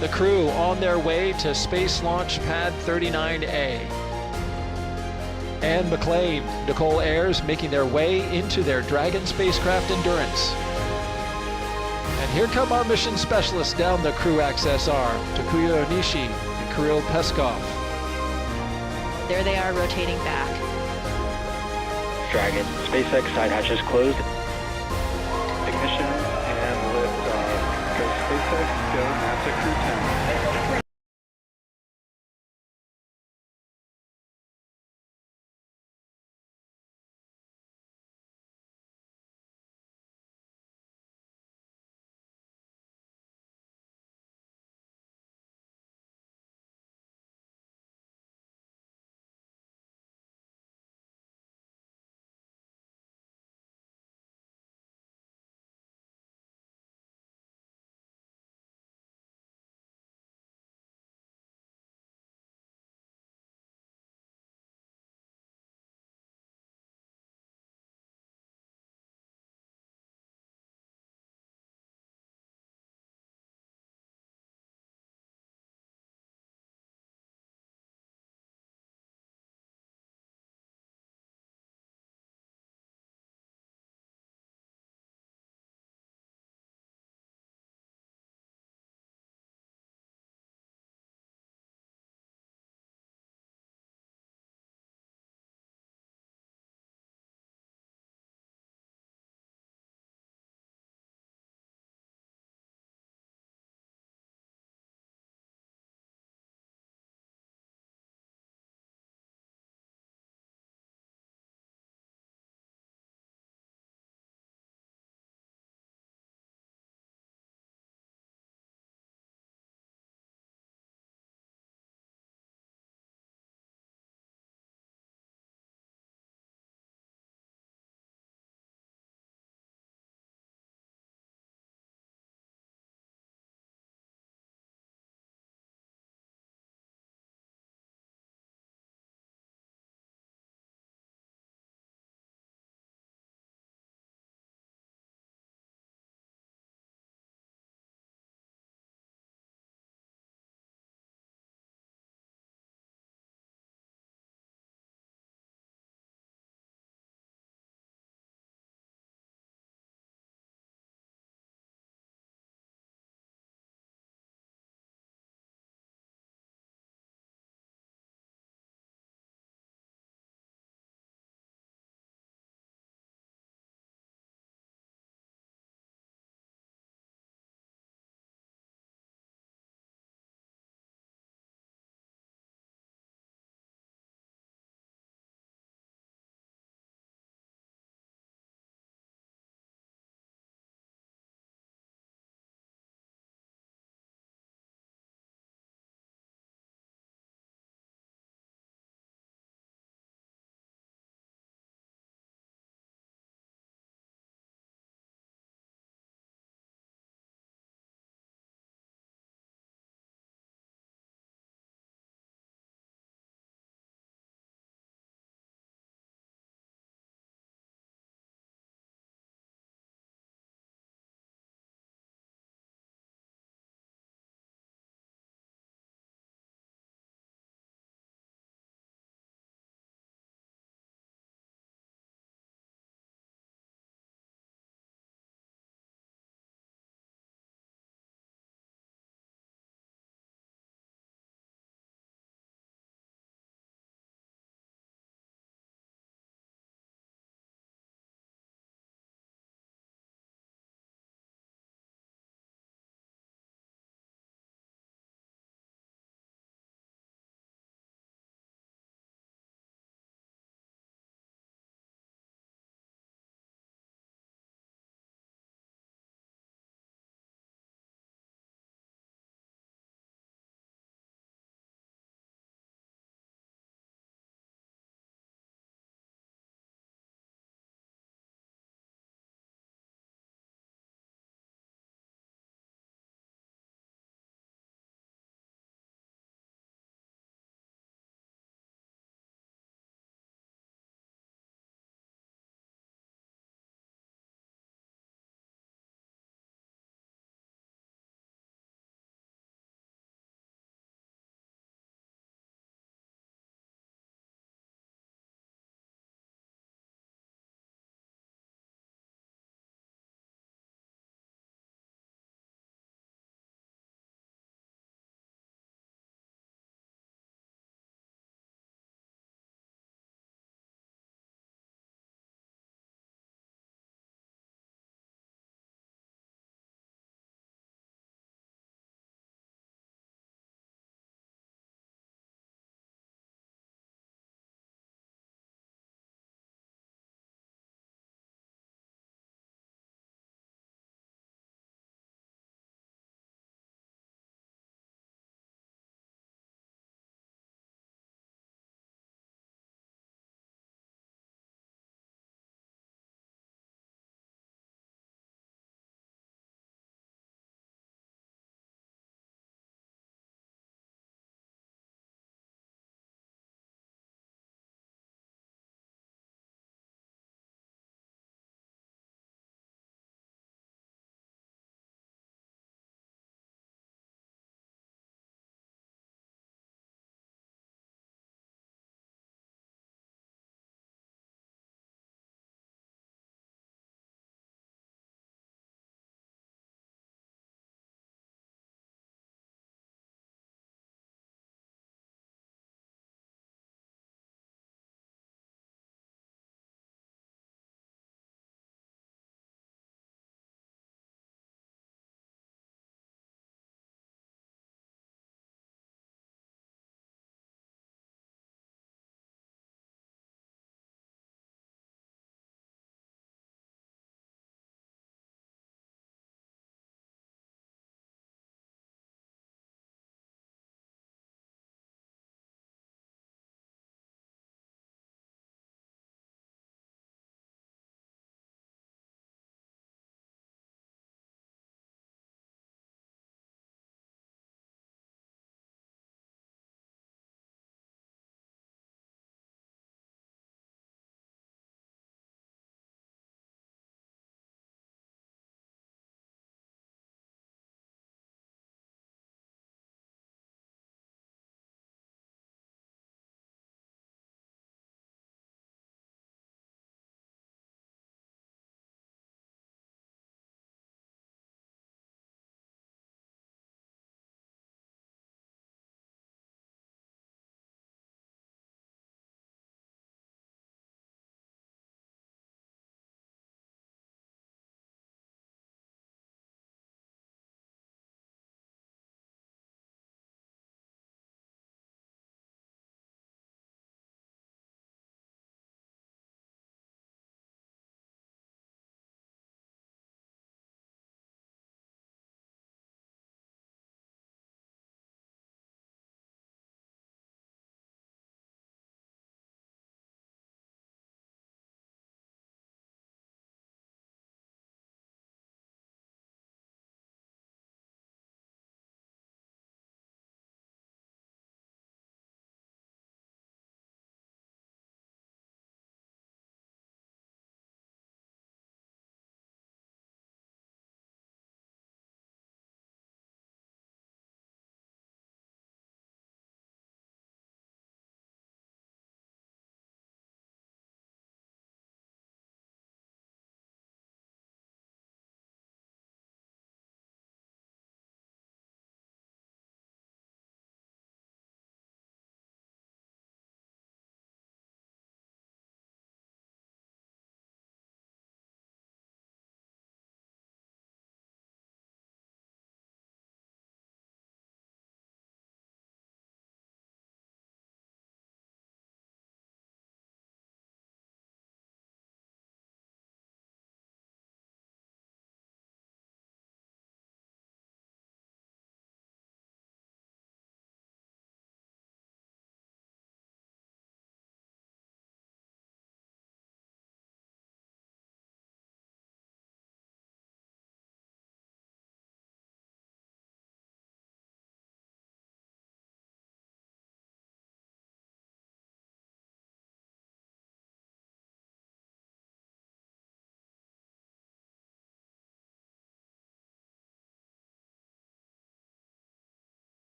The crew on their way to Space Launch Pad 39A. Ann McClain, Nicole Ayers making their way into their Dragon spacecraft Endurance. And here come our mission specialists down the crew access arm, Takuya Onishi and Kirill Peskov. There they are rotating back. Dragon, SpaceX side hatches closed. Ignition and liftoff. Go SpaceX, go NASA Crew 10.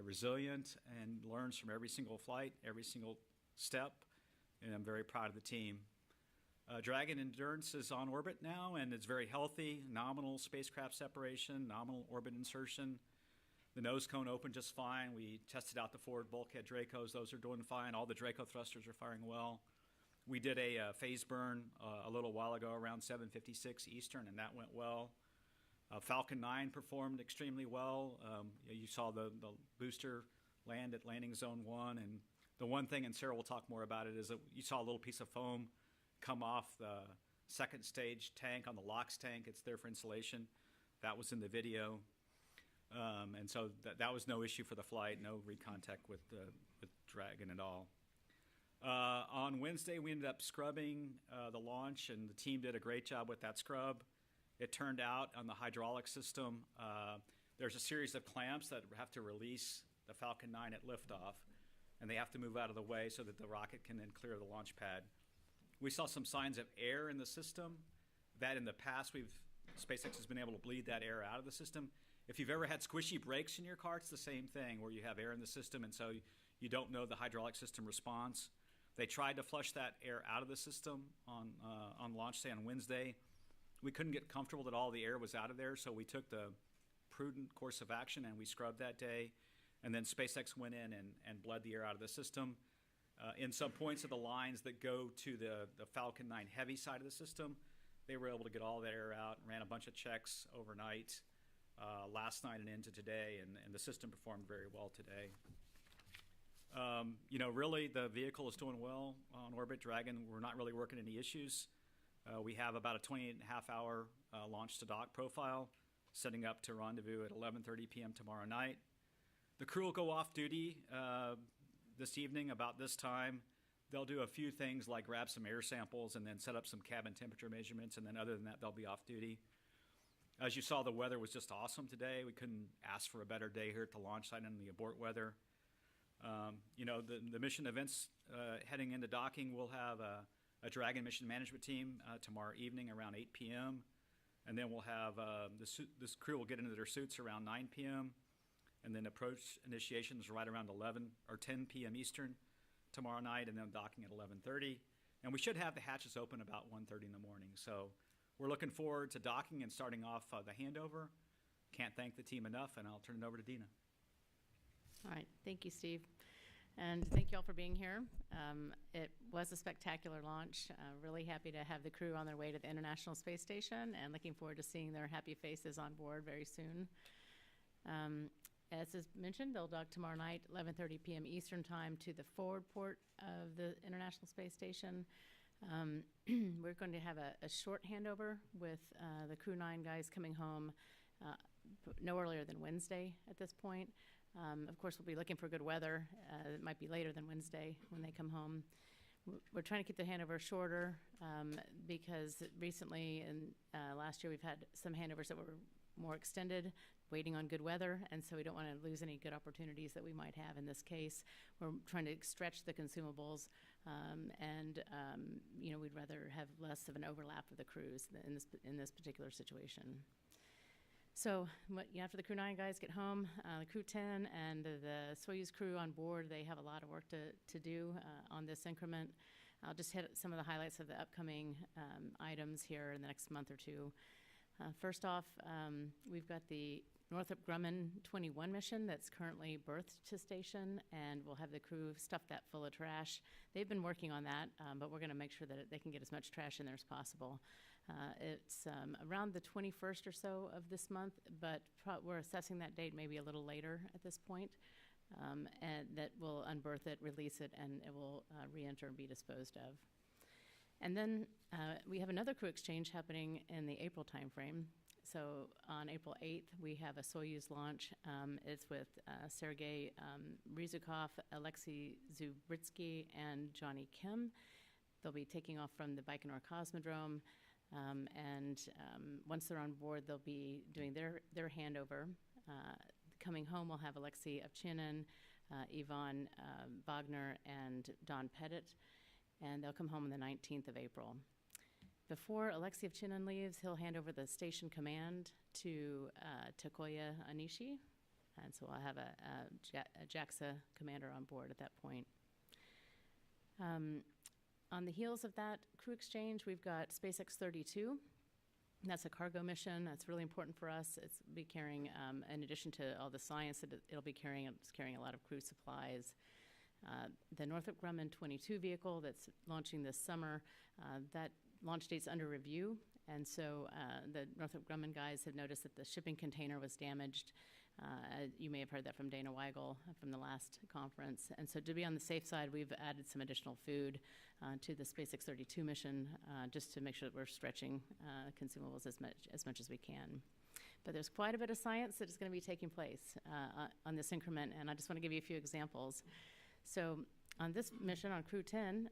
resilient, and learns from every single flight, every single step, and I'm very proud of the team. Dragon Endurance is on orbit now, and it's very healthy, nominal spacecraft separation, nominal orbit insertion. The nose cone opened just fine. We tested out the forward bulkhead Dracos. Those are doing fine. All the Draco thrusters are firing well. We did a phase burn a little while ago around 7:56 Eastern, and that went well. Falcon 9 performed extremely well. You saw the booster land at landing zone 1, and the one thing, and Sarah will talk more about it, is that you saw a little piece of foam come off the second stage tank on the LOX tank. It's there for insulation. That was in the video. And so that was no issue for the flight, no recontact with Dragon at all. On Wednesday, we ended up scrubbing the launch, and the team did a great job with that scrub. It turned out on the hydraulic system, there's a series of clamps that have to release the Falcon 9 at liftoff, and they have to move out of the way so that the rocket can then clear the launch pad. We saw some signs of air in the system that in the past SpaceX has been able to bleed that air out of the system. If you've ever had squishy brakes in your car, it's the same thing, where you have air in the system, and so you don't know the hydraulic system response. They tried to flush that air out of the system on launch day on Wednesday. We couldn't get comfortable that all the air was out of there, so we took the prudent course of action and we scrubbed that day. And then SpaceX went in and bled the air out of the system. In some points of the lines that go to the Falcon 9 Heavy side of the system, they were able to get all that air out and ran a bunch of checks overnight, last night and into today, and the system performed very well today. Really, the vehicle is doing well on orbit. Dragon, we're not really working any issues. We have about a 28.5-hour launch to dock profile, setting up to rendezvous at 11:30 p.m. tomorrow night. The crew will go off duty this evening about this time. They'll do a few things like grab some air samples and then set up some cabin temperature measurements, and then other than that, they'll be off duty. As you saw, the weather was just awesome today. We couldn't ask for a better day here at the launch site in the abort weather. The mission events heading into docking, we'll have a Dragon mission management team tomorrow evening around 8 p.m. And then we'll have this crew will get into their suits around 9 p.m. And then approach initiations right around 11 or 10 p.m. Eastern tomorrow night, and then docking at 11:30. And we should have the hatches open about 1:30 in the morning. So we're looking forward to docking and starting off the handover. Can't thank the team enough, and I'll turn it over to Dina. All right. Thank you, Steve. And thank you all for being here. It was a spectacular launch. Really happy to have the crew on their way to the International Space Station, and looking forward to seeing their happy faces on board very soon. As is mentioned, they'll dock tomorrow night, 11:30 p.m. Eastern Time, to the forward port of the International Space Station. We're going to have a short handover with the Crew 9 guys coming home no earlier than Wednesday at this point. Of course, we'll be looking for good weather. It might be later than Wednesday when they come home. We're trying to keep the handover shorter because recently and last year we've had some handovers that were more extended, waiting on good weather, and so we don't want to lose any good opportunities that we might have in this case. We're trying to stretch the consumables, we'd rather have less of an overlap of the crews in this particular situation. So after the Crew 9 guys get home, the Crew 10 and the Soyuz crew on board, they have a lot of work to do on this increment. I'll just hit some of the highlights of the upcoming items here in the next month or two. First off, we've got the Northrop Grumman 21 mission that's currently berthed to station, and we'll have the crew stuff that full of trash. They've been working on that, but we're going to make sure that they can get as much trash in there as possible. It's around the 21st or so of this month, but we're assessing that date maybe a little later at this point, and that will unberth it, release it, and it will re-enter and be disposed of. And then we have another crew exchange happening in the April timeframe. So on April 8th, we have a Soyuz launch. It's with Sergei Ryzhikov, Alexei Zubritsky, and Johnny Kim. They'll be taking off from the Baikonur Cosmodrome. Once they're on board, they'll be doing their handover. Coming home, we'll have Alexei Ovchinin, Ivan Wagner, and Don Pettit. And they'll come home on the 19th of April. Before Alexei Ovchinin leaves, he'll hand over the station command to Takoya Anishi. And so I'll have a JAXA commander on board at that point. On the heels of that crew exchange, we've got SpaceX 32. That's a cargo mission. That's really important for us. It's be carrying, in addition to all the science that it'll be carrying, it's carrying a lot of crew supplies. The Northrop Grumman 22 vehicle that's launching this summer, that launch date's under review. And so the Northrop Grumman guys have noticed that the shipping container was damaged. You may have heard that from Dana Weigel from the last conference. And so to be on the safe side, we've added some additional food to the SpaceX 32 mission just to make sure that we're stretching consumables as much as we can. But there's quite a bit of science that is going to be taking place on this increment, and I just want to give you a few examples. So on this mission on Crew 10,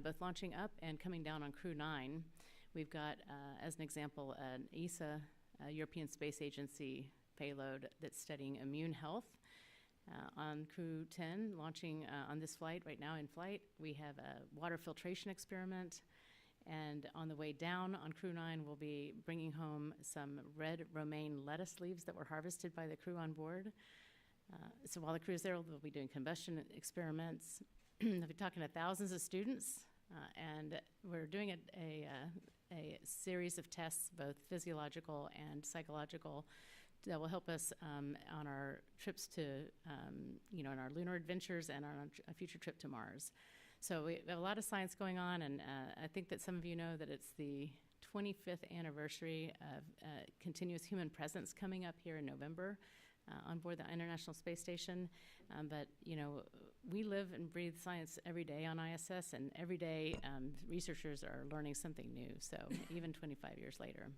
both launching up and coming down on Crew 9, we've got, as an example, an ESA, European Space Agency payload that's studying immune health. On Crew 10, launching on this flight, right now in flight, we have a water filtration experiment. And on the way down on Crew 9, we'll be bringing home some red romaine lettuce leaves that were harvested by the crew on board. So while the crew's there, we'll be doing combustion experiments. We'll be talking to thousands of students, and we're doing a series of tests, both physiological and psychological, that will help us on our trips to, on our lunar adventures and on a future trip to Mars. So we have a lot of science going on, and I think that some of you know that it's the 25th anniversary of continuous human presence coming up here in November on board the International Space Station. But, we live and breathe science every day on ISS, and every day researchers are learning something new, so even 25 years later.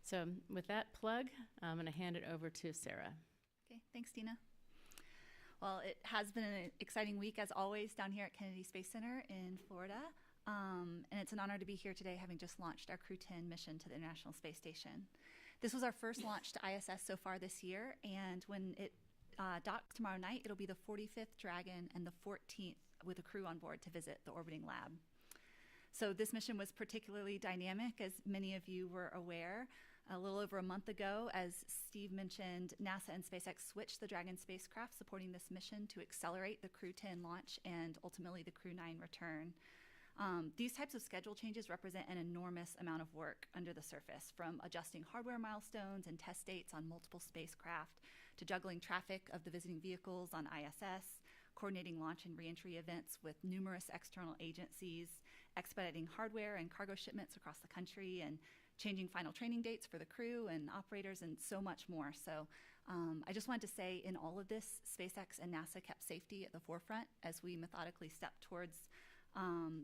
So with that plug, I'm going to hand it over to Sarah. Okay, thanks, Dina. Well, it has been an exciting week, as always, down here at Kennedy Space Center in Florida. And it's an honor to be here today, having just launched our Crew 10 mission to the International Space Station. This was our first launch to ISS so far this year, and when it docks tomorrow night, it'll be the 45th Dragon and the 14th with a crew on board to visit the orbiting lab. So this mission was particularly dynamic, as many of you were aware. A little over a month ago, as Steve mentioned, NASA and SpaceX switched the Dragon spacecraft supporting this mission to accelerate the Crew 10 launch and ultimately the Crew 9 return. These types of schedule changes represent an enormous amount of work under the surface, from adjusting hardware milestones and test dates on multiple spacecraft to juggling traffic of the visiting vehicles on ISS, coordinating launch and reentry events with numerous external agencies, expediting hardware and cargo shipments across the country, and changing final training dates for the crew and operators, and so much more. So I just wanted to say, in all of this, SpaceX and NASA kept safety at the forefront as we methodically stepped towards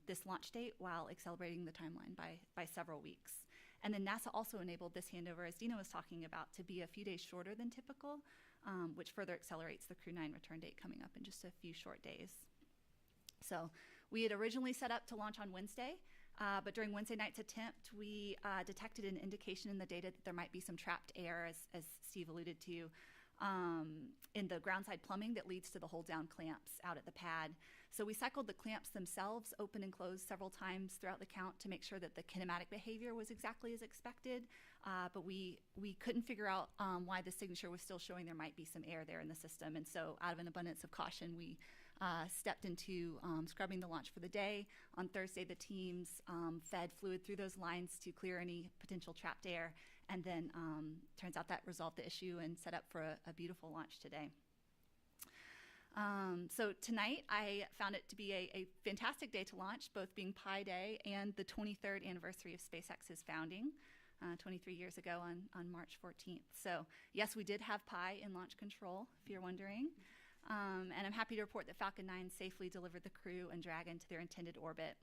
this launch date while accelerating the timeline by several weeks. And then NASA also enabled this handover, as Dina was talking about, to be a few days shorter than typical, which further accelerates the Crew 9 return date coming up in just a few short days. So we had originally set up to launch on Wednesday, but during Wednesday night's attempt, we detected an indication in the data that there might be some trapped air, as Steve alluded to, in the groundside plumbing that leads to the hold-down clamps out at the pad. So we cycled the clamps themselves, open and closed several times throughout the count to make sure that the kinematic behavior was exactly as expected, but we couldn't figure out why the signature was still showing there might be some air there in the system. And so out of an abundance of caution, we stepped into scrubbing the launch for the day. On Thursday, the teams fed fluid through those lines to clear any potential trapped air, and then turns out that resolved the issue and set up for a beautiful launch today. So tonight, I found it to be a fantastic day to launch, both being Pi Day and the 23rd anniversary of SpaceX's founding, 23 years ago on March 14th. So yes, we did have Pi in launch control, if you're wondering. And I'm happy to report that Falcon 9 safely delivered the crew and Dragon to their intended orbit,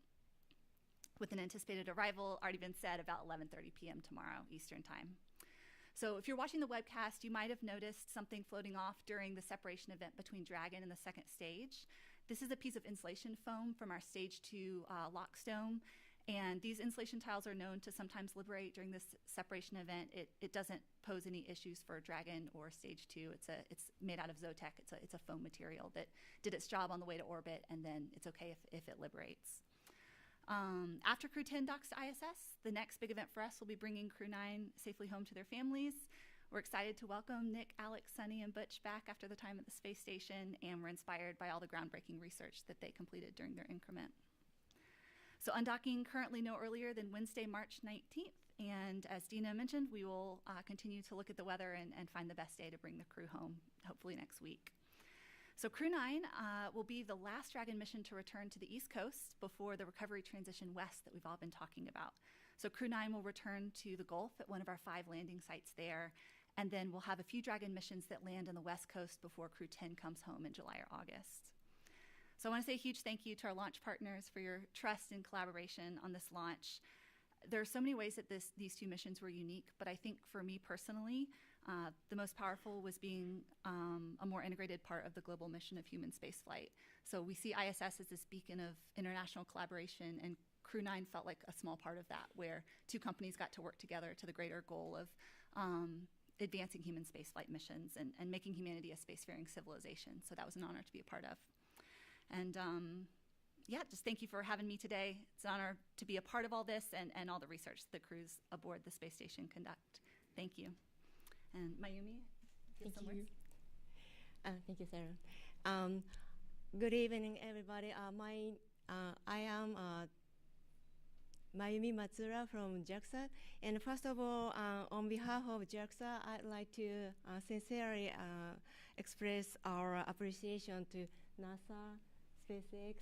with an anticipated arrival, already been said, about 11:30 p.m. tomorrow, Eastern Time. So if you're watching the webcast, you might have noticed something floating off during the separation event between Dragon and the second stage. This is a piece of insulation foam from our Stage 2 LOX dome, and these insulation tiles are known to sometimes liberate during this separation event. It doesn't pose any issues for Dragon or Stage 2. It's made out of Zotec. It's a foam material that did its job on the way to orbit, and then it's okay if it liberates. After Crew 10 docks to ISS, the next big event for us will be bringing Crew 9 safely home to their families. We're excited to welcome Nick, Alex, Sunny, and Butch back after the time at the space station, and we're inspired by all the groundbreaking research that they completed during their increment. So undocking currently no earlier than Wednesday, March 19th. And as Dina mentioned, we will continue to look at the weather and find the best day to bring the crew home, hopefully next week. So Crew 9 will be the last Dragon mission to return to the East Coast before the recovery transition west that we've all been talking about. So Crew 9 will return to the Gulf at one of our 5 landing sites there, and then we'll have a few Dragon missions that land on the West Coast before Crew 10 comes home in July or August. So I want to say a huge thank you to our launch partners for your trust and collaboration on this launch. There are so many ways that these 2 missions were unique, but I think for me personally, the most powerful was being a more integrated part of the global mission of human spaceflight. So we see ISS as this beacon of international collaboration, and Crew 9 felt like a small part of that, where 2 companies got to work together to the greater goal of advancing human spaceflight missions and making humanity a spacefaring civilization. So that was an honor to be a part of. And yeah, just thank you for having me today. It's an honor to be a part of all this and all the research the crews aboard the space station conduct. Thank you. And Mayumi, Thank you. words? Thank you, Sarah. Good evening, everybody. I am Mayumi Matsura from JAXA. And first of all, on behalf of JAXA, I'd like to sincerely express our appreciation to NASA, SpaceX,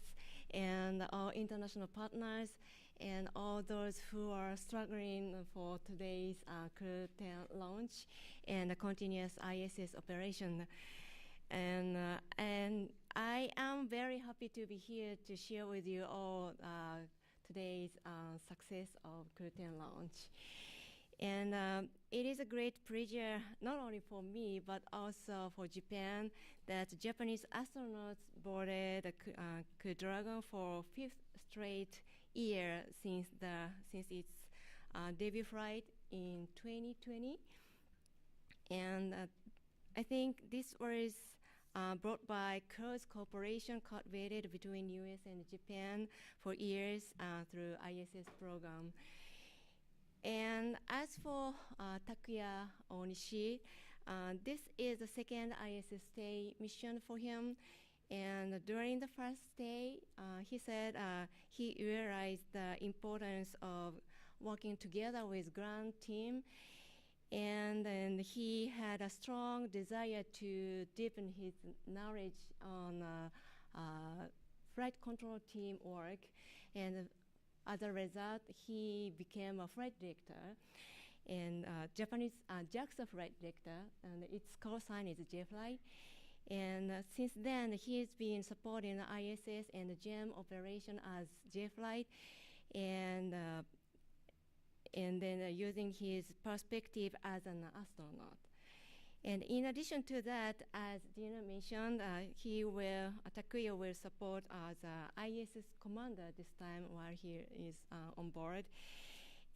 and our international partners, and all those who are struggling for today's Crew 10 launch and the continuous ISS operation. And I am very happy to be here to share with you all today's success of Crew 10 launch. And it is a great pleasure, not only for me, but also for Japan, that Japanese astronauts boarded Crew Dragon for 5th straight year since its debut flight in 2020. And I think this was brought by close cooperation cultivated between US and Japan for years through ISS program. And as for Takuya Onishi, this is the second ISS stay mission for him. And during the first stay, he said he realized the importance of working together with ground team. And then he had a strong desire to deepen his knowledge on flight control team work. And as a result, he became a flight director, and Japanese JAXA flight director, and its call sign is JFlight. And since then, he's been supporting the ISS and the GEM operation as JFlight, and then using his perspective as an astronaut. And in addition to that, as Dina mentioned, Takuya will support as ISS commander this time while he is on board.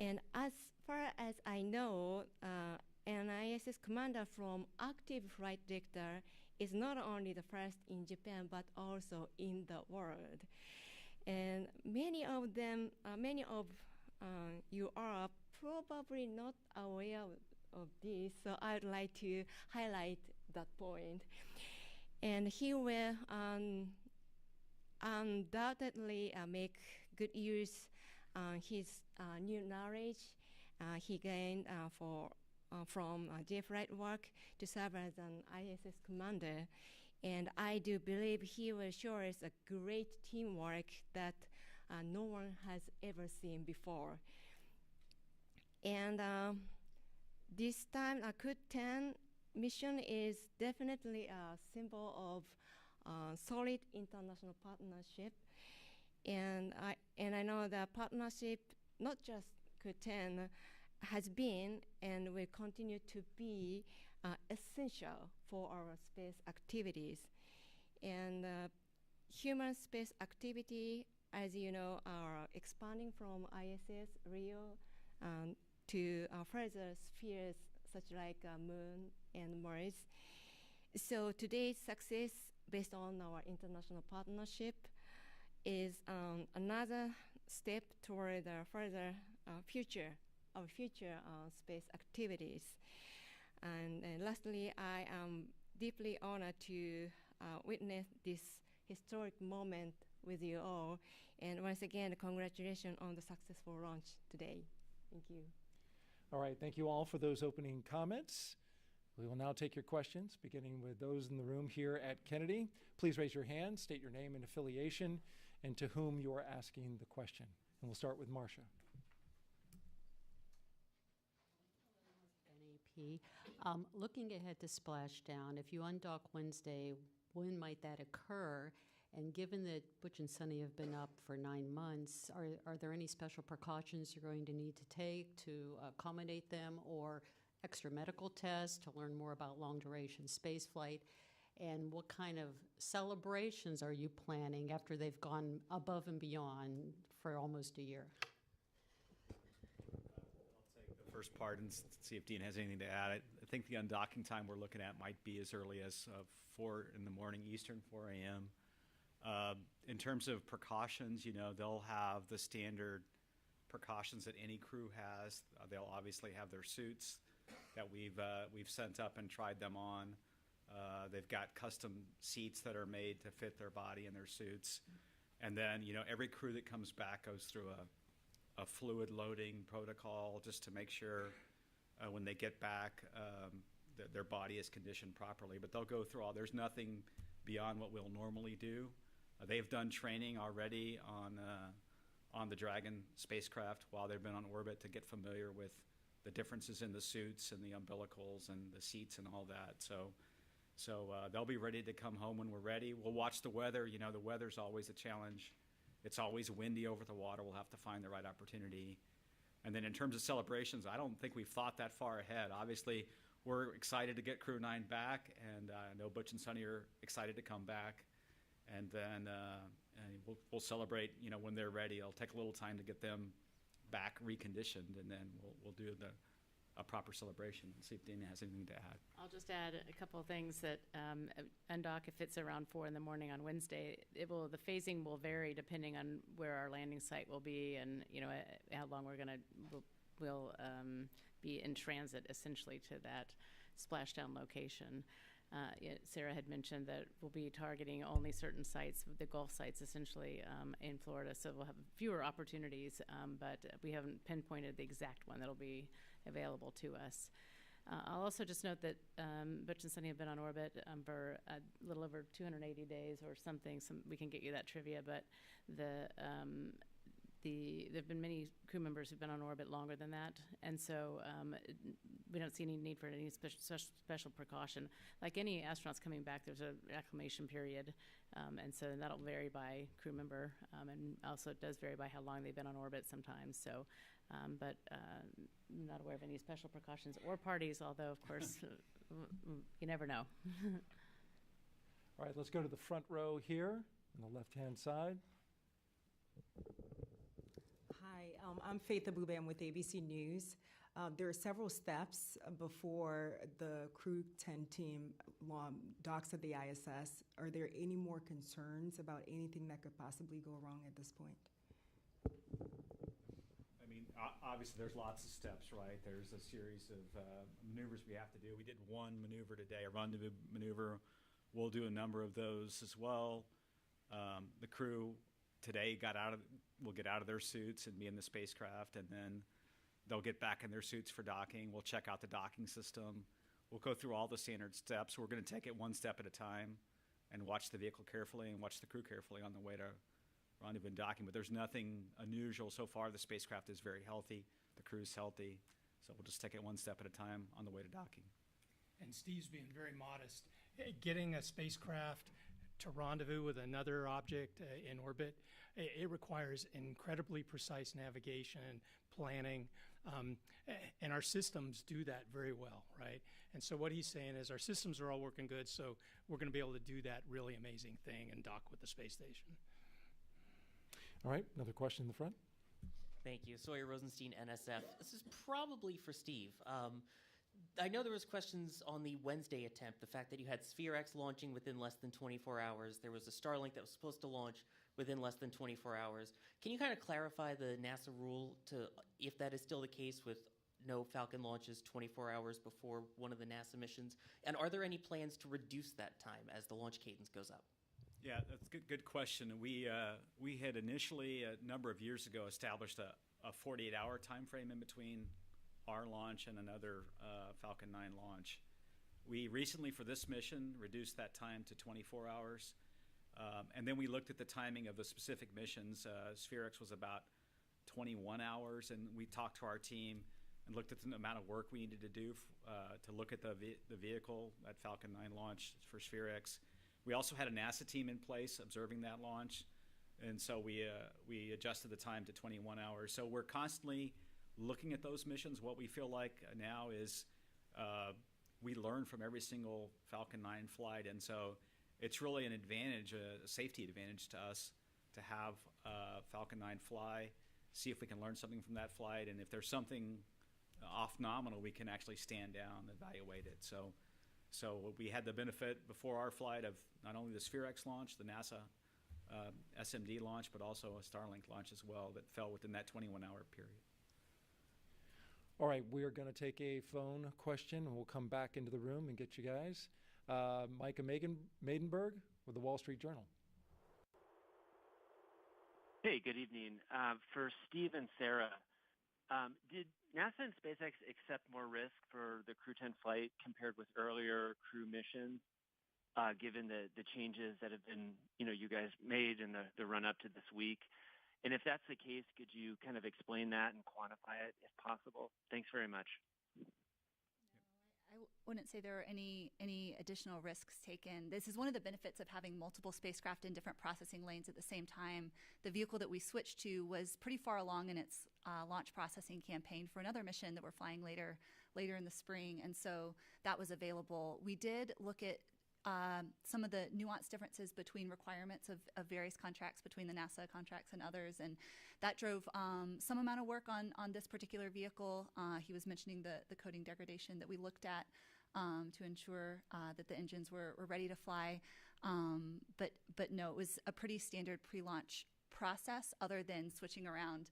And as far as I know, an ISS commander from active flight director is not only the first in Japan, but also in the world. And many of you are probably not aware of this, so I'd like to highlight that point. And he will undoubtedly make good use his new knowledge he gained from JFlight work to serve as an ISS commander. And I do believe he will show us a great teamwork that no one has ever seen before. And this time, Crew 10 mission is definitely a symbol of solid international partnership. And I know that partnership, not just Crew 10, has been and will continue to be essential for our space activities. And human space activity, as you know, are expanding from ISS, Rio, to further spheres such like Moon and Mars. So today's success based on our international partnership is another step toward the further future space activities. And lastly, I am deeply honored to witness this historic moment with you all. And once again, congratulations on the successful launch today. Thank you. All right, thank you all for those opening comments. We will now take your questions, beginning with those in the room here at Kennedy. Please raise your hand, state your name and affiliation, and to whom you are asking the question. And we'll start with Marcia. NAP. Looking ahead to splashdown, if you undock Wednesday, when might that occur? And given that Butch and Sunny have been up for 9 months, are there any special precautions you're going to need to take to accommodate them, or extra medical tests to learn more about long-duration space flight? And what kind of celebrations are you planning after they've gone above and beyond for almost a year? The first part and see if Dean has anything to add. I think the undocking time we're looking at might be as early as 4 in the morning Eastern, 4 a.m. In terms of precautions, they'll have the standard precautions that any crew has. They'll obviously have their suits that we've sent up and tried them on. They've got custom seats that are made to fit their body and their suits. And then, every crew that comes back goes through a fluid loading protocol just to make sure when they get back that their body is conditioned properly. But they'll go through there's nothing beyond what we'll normally do. They've done training already on the Dragon spacecraft while they've been on orbit to get familiar with the differences in the suits and the umbilicals and the seats and all that. So they'll be ready to come home when we're ready. We'll watch the weather. The weather's always a challenge. It's always windy over the water. We'll have to find the right opportunity. And then in terms of celebrations, I don't think we've thought that far ahead. Obviously, we're excited to get Crew 9 back, and I know Butch and Sunny are excited to come back. And then we'll celebrate, when they're ready. It'll take a little time to get them back reconditioned, and then we'll do a proper celebration and see if Dana has anything to add. I'll just add a couple of things that undock if it's around 4 in the morning on Wednesday. The phasing will vary depending on where our landing site will be and how long we'll be in transit essentially to that splashdown location. Sarah had mentioned that we'll be targeting only certain sites, the Gulf sites essentially in Florida, so we'll have fewer opportunities, but we haven't pinpointed the exact one that'll be available to us. I'll also just note that Butch and Sunny have been on orbit for a little over 280 days or something. We can get you that trivia, but there have been many crew members who've been on orbit longer than that, and so we don't see any need for any special precaution. Like any astronauts coming back, there's an acclimation period, and so that'll vary by crew member, and also it does vary by how long they've been on orbit sometimes. So, but I'm not aware of any special precautions or parties, although, of course, you never know. All right, let's go to the front row here on the left-hand side. Hi, I'm Faith Abube. I'm with ABC News. There are several steps before the Crew 10 team docks at the ISS. Are there any more concerns about anything that could possibly go wrong at this point? I mean, obviously there's lots of steps, right? There's a series of maneuvers we have to do. We did one maneuver today, a rendezvous maneuver. We'll do a number of those as well. The crew today will get out of their suits and be in the spacecraft, and then they'll get back in their suits for docking. We'll check out the docking system. We'll go through all the standard steps. We're going to take it one step at a time and watch the vehicle carefully and watch the crew carefully on the way to rendezvous and docking. But there's nothing unusual so far. The spacecraft is very healthy. The crew's healthy. So we'll just take it one step at a time on the way to docking. And Steve's being very modest. Getting a spacecraft to rendezvous with another object in orbit, it requires incredibly precise navigation and planning, and our systems do that very well, right? And so what he's saying is our systems are all working good, so we're going to be able to do that really amazing thing and dock with the space station. All right, another question in the front. Thank you. Sawyer Rosenstein, NSF. This is probably for Steve. I know there was questions on the Wednesday attempt, the fact that you had SphereX launching within less than 24 hours. There was a Starlink that was supposed to launch within less than 24 hours. Can you kind of clarify the NASA rule to if that is still the case with no Falcon launches 24 hours before one of the NASA missions? And are there any plans to reduce that time as the launch cadence goes up? Yeah, that's a good question. We had initially, a number of years ago, established a 48-hour time frame in between our launch and another Falcon 9 launch. We recently, for this mission, reduced that time to 24 hours. And then we looked at the timing of the specific missions. SpaceX was about 21 hours, and we talked to our team and looked at the amount of work we needed to do to look at the vehicle, that Falcon 9 launch for SpaceX. We also had a NASA team in place observing that launch, and so we adjusted the time to 21 hours. So we're constantly looking at those missions. What we feel like now is we learn from every single Falcon 9 flight, and so it's really an advantage, a safety advantage to us to have Falcon 9 fly, see if we can learn something from that flight, and if there's something off nominal, we can actually stand down and evaluate it. So we had the benefit before our flight of not only the SpaceX launch, the NASA SMD launch, but also a Starlink launch as well that fell within that 21-hour period. All right, we are going to take a phone question, and we'll come back into the room and get you guys. Micah Maidenberg with the Wall Street Journal. Hey, good evening. For Steve and Sarah, did NASA and SpaceX accept more risk for the Crew 10 flight compared with earlier crew missions, given the changes that have been, you guys made in the run-up to this week? And if that's the case, could you kind of explain that and quantify it if possible? Thanks very much. I wouldn't say there are any additional risks taken. This is one of the benefits of having multiple spacecraft in different processing lanes at the same time. The vehicle that we switched to was pretty far along in its launch processing campaign for another mission that we're flying later in the spring, and so that was available. We did look at some of the nuanced differences between requirements of various contracts between the NASA contracts and others, and that drove some amount of work on this particular vehicle. He was mentioning the coating degradation that we looked at to ensure that the engines were ready to fly, but no, it was a pretty standard pre-launch process other than switching around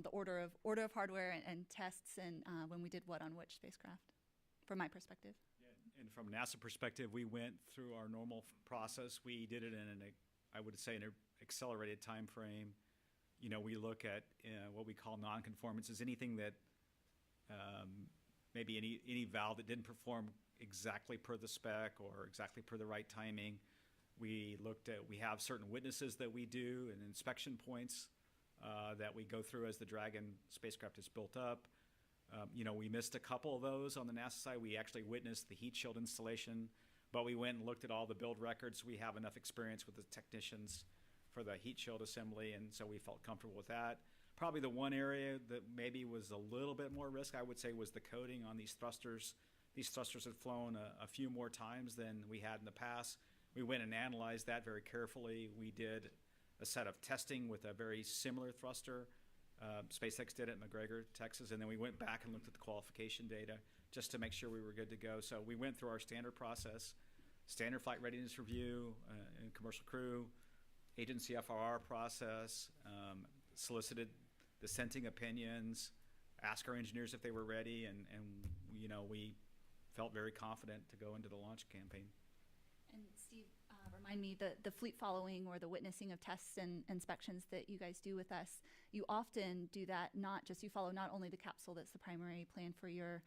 the order of hardware and tests and when we did what on which spacecraft, from my perspective. And from NASA perspective, we went through our normal process. We did it in an accelerated time frame. We look at what we call non-conformances, anything that maybe any valve that didn't perform exactly per the spec or exactly per the right timing. We have certain witnesses that we do and inspection points that we go through as the Dragon spacecraft is built up. We missed a couple of those on the NASA side. We actually witnessed the heat shield installation, but we went and looked at all the build records. We have enough experience with the technicians for the heat shield assembly, and so we felt comfortable with that. Probably the one area that maybe was a little bit more risk, I would say, was the coating on these thrusters. These thrusters had flown a few more times than we had in the past. We went and analyzed that very carefully. We did a set of testing with a very similar thruster. SpaceX did it in McGregor, Texas, and then we went back and looked at the qualification data just to make sure we were good to go. So we went through our standard process, standard flight readiness review and commercial crew, agency FRR process, solicited dissenting opinions, asked our engineers if they were ready, and we felt very confident to go into the launch campaign. And Steve, remind me, the fleet following or the witnessing of tests and inspections that you guys do with us, you often do that you follow not only the capsule that's the primary plan for your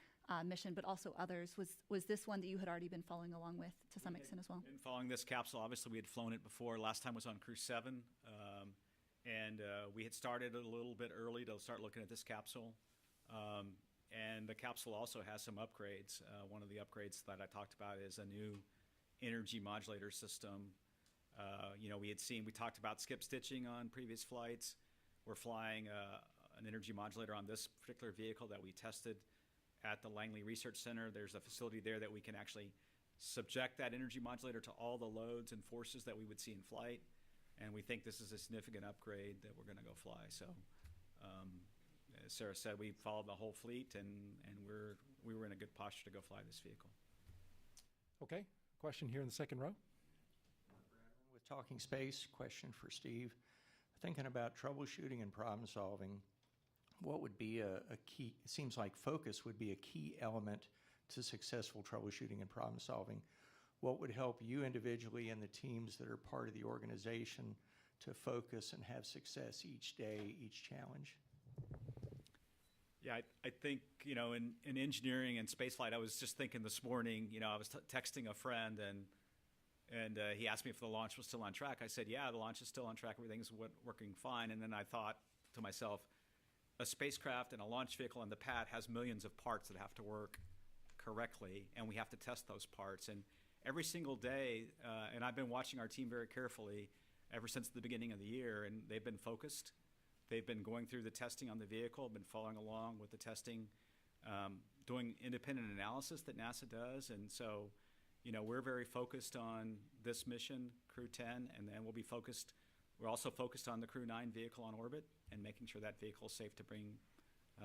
mission, but also others. Was this one that you had already been following along with to some extent as well? In following this capsule, obviously we had flown it before. Last time was on Crew 7, and we had started a little bit early to start looking at this capsule. And the capsule also has some upgrades. One of the upgrades that I talked about is a new energy modulator system. We talked about skip stitching on previous flights. We're flying an energy modulator on this particular vehicle that we tested at the Langley Research Center. There's a facility there that we can actually subject that energy modulator to all the loads and forces that we would see in flight. And we think this is a significant upgrade that we're going to go fly. So as Sarah said, we followed the whole fleet, and we were in a good posture to go fly this vehicle. Okay. Question here in the second row. With Talking Space, question for Steve. Thinking about troubleshooting and problem solving, what would be a key, it seems like focus would be a key element to successful troubleshooting and problem solving. What would help you individually and the teams that are part of the organization to focus and have success each day, each challenge? Yeah, I think, in engineering and spaceflight, I was just thinking this morning, I was texting a friend and he asked me if the launch was still on track. I said, yeah, the launch is still on track. Everything's working fine. And then I thought to myself, a spacecraft and a launch vehicle and the pad has millions of parts that have to work correctly, and we have to test those parts. And every single day, and I've been watching our team very carefully ever since the beginning of the year, and they've been focused. They've been going through the testing on the vehicle, been following along with the testing, doing independent analysis that NASA does. And so, we're very focused on this mission, Crew 10, and then we're also focused on the Crew 9 vehicle on orbit and making sure that vehicle is safe to bring